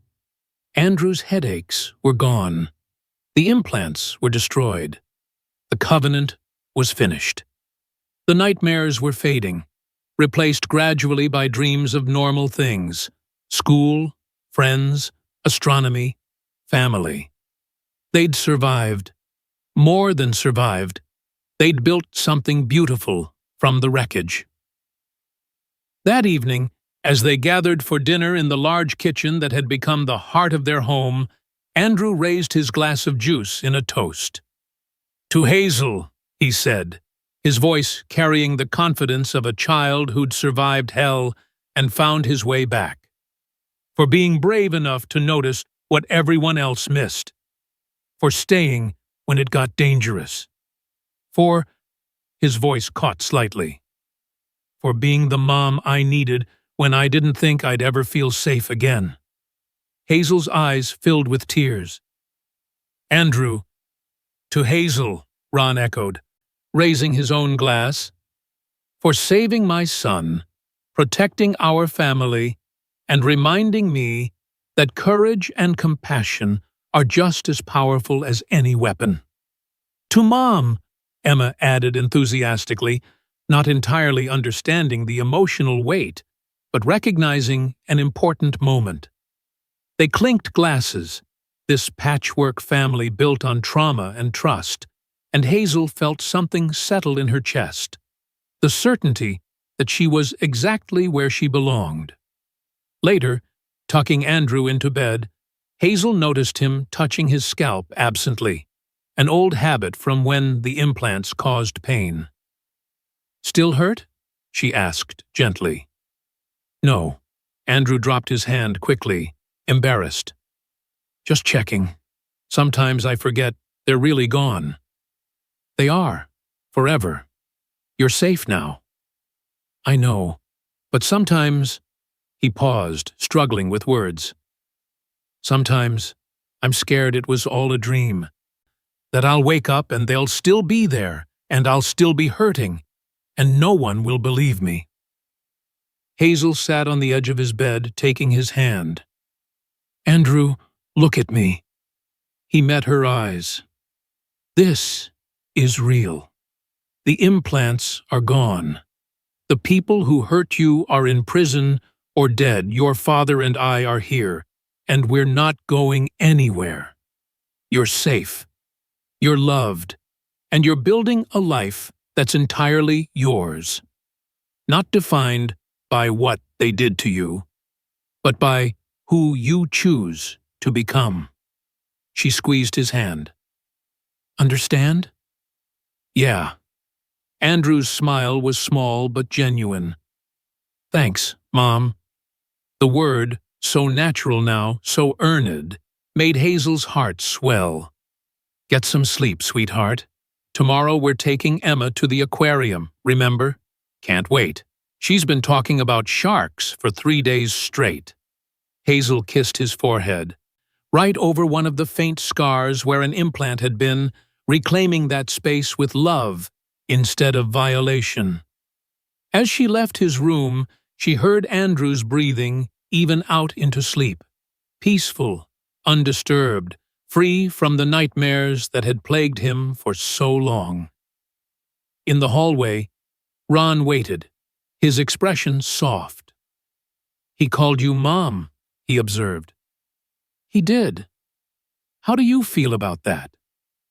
Andrew's headaches were gone. The implants were destroyed. The covenant was finished. The nightmares were fading, replaced gradually by dreams of normal things: school, friends, astronomy, family. They'd survived. More than survived. They'd built something beautiful from the wreckage. That evening, as they gathered for dinner in the large kitchen that had become the heart of their home, Andrew raised his glass of juice in a toast. "To Hazel," he said, his voice carrying the confidence of a child who'd survived hell and found his way back. For being brave enough to notice what everyone else missed. For staying when it got dangerous. For, his voice caught slightly, for being the mom I needed when I didn't think I'd ever feel safe again. Hazel's eyes filled with tears. "Andrew." "To Hazel," Ron echoed, raising his own glass. "For saving my son, protecting our family, and reminding me that courage and compassion are just as powerful as any weapon." "To Mom," Emma added enthusiastically, not entirely understanding the emotional weight, but recognizing an important moment. They clinked glasses, this patchwork family built on trauma and trust, and Hazel felt something settle in her chest, the certainty that she was exactly where she belonged. Later, tucking Andrew into bed, Hazel noticed him touching his scalp absently, an old habit from when the implants caused pain. "Still hurt?" she asked gently. "No." Andrew dropped his hand quickly, embarrassed. "Just checking. Sometimes I forget they're really gone." "They are. Forever. You're safe now." I know. But sometimes, he paused, struggling with words. Sometimes, I'm scared it was all a dream. That I'll wake up and they'll still be there, and I'll still be hurting, and no one will believe me. Hazel sat on the edge of his bed, taking his hand. Andrew, look at me. He met her eyes. This is real. The implants are gone. The people who hurt you are in prison or dead. Your father and I are here, and we're not going anywhere. You're safe. You're loved, and you're building a life that's entirely yours. Not defined by what they did to you, but by who you choose to become. She squeezed his hand. Understand? Yeah. Andrew's smile was small but genuine. Thanks, Mom. The word, so natural now, so earned, made Hazel's heart swell. Get some sleep, sweetheart. Tomorrow we're taking Emma to the aquarium, remember? Can't wait. She's been talking about sharks for 3 days straight. Hazel kissed his forehead, right over one of the faint scars where an implant had been, reclaiming that space with love instead of violation. As she left his room, she heard Andrew's breathing even out into sleep, peaceful, undisturbed, free from the nightmares that had plagued him for so long. In the hallway, Ron waited, his expression soft. He called you Mom, he observed. He did. How do you feel about that?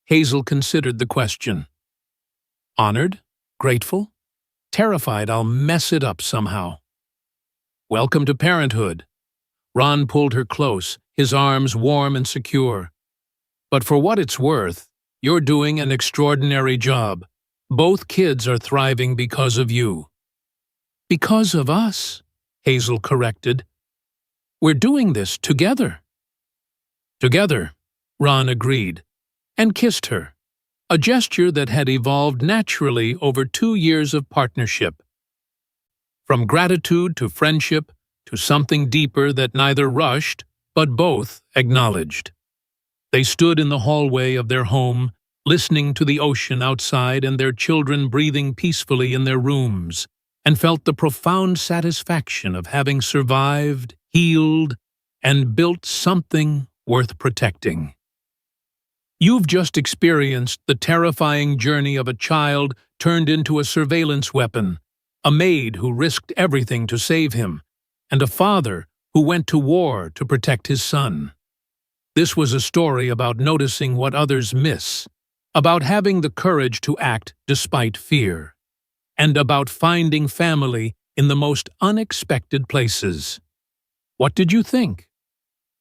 Hazel considered the question. Honored? Grateful? Terrified I'll mess it up somehow. Welcome to parenthood. Ron pulled her close, his arms warm and secure. But for what it's worth, you're doing an extraordinary job. Both kids are thriving because of you. Because of us, Hazel corrected. We're doing this together. Together, Ron agreed, and kissed her, a gesture that had evolved naturally over 2 years of partnership. From gratitude to friendship to something deeper that neither rushed, but both acknowledged. They stood in the hallway of their home, listening to the ocean outside and their children breathing peacefully in their rooms, and felt the profound satisfaction of having survived, healed, and built something worth protecting. You've just experienced the terrifying journey of a child turned into a surveillance weapon, a maid who risked everything to save him, and a father who went to war to protect his son. This was a story about noticing what others miss, about having the courage to act despite fear, and about finding family in the most unexpected places. What did you think?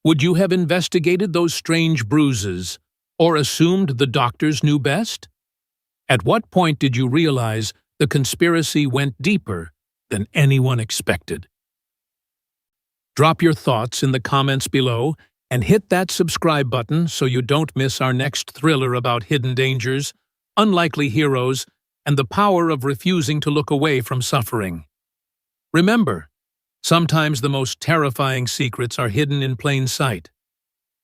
Would you have investigated those strange bruises, or assumed the doctors knew best? At what point did you realize the conspiracy went deeper than anyone expected? Drop your thoughts in the comments below and hit that subscribe button so you don't miss our next thriller about hidden dangers, unlikely heroes, and the power of refusing to look away from suffering. Remember, sometimes the most terrifying secrets are hidden in plain sight.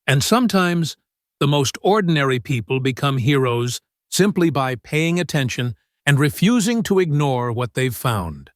And sometimes the most ordinary people become heroes simply by paying attention and refusing to ignore what they've found.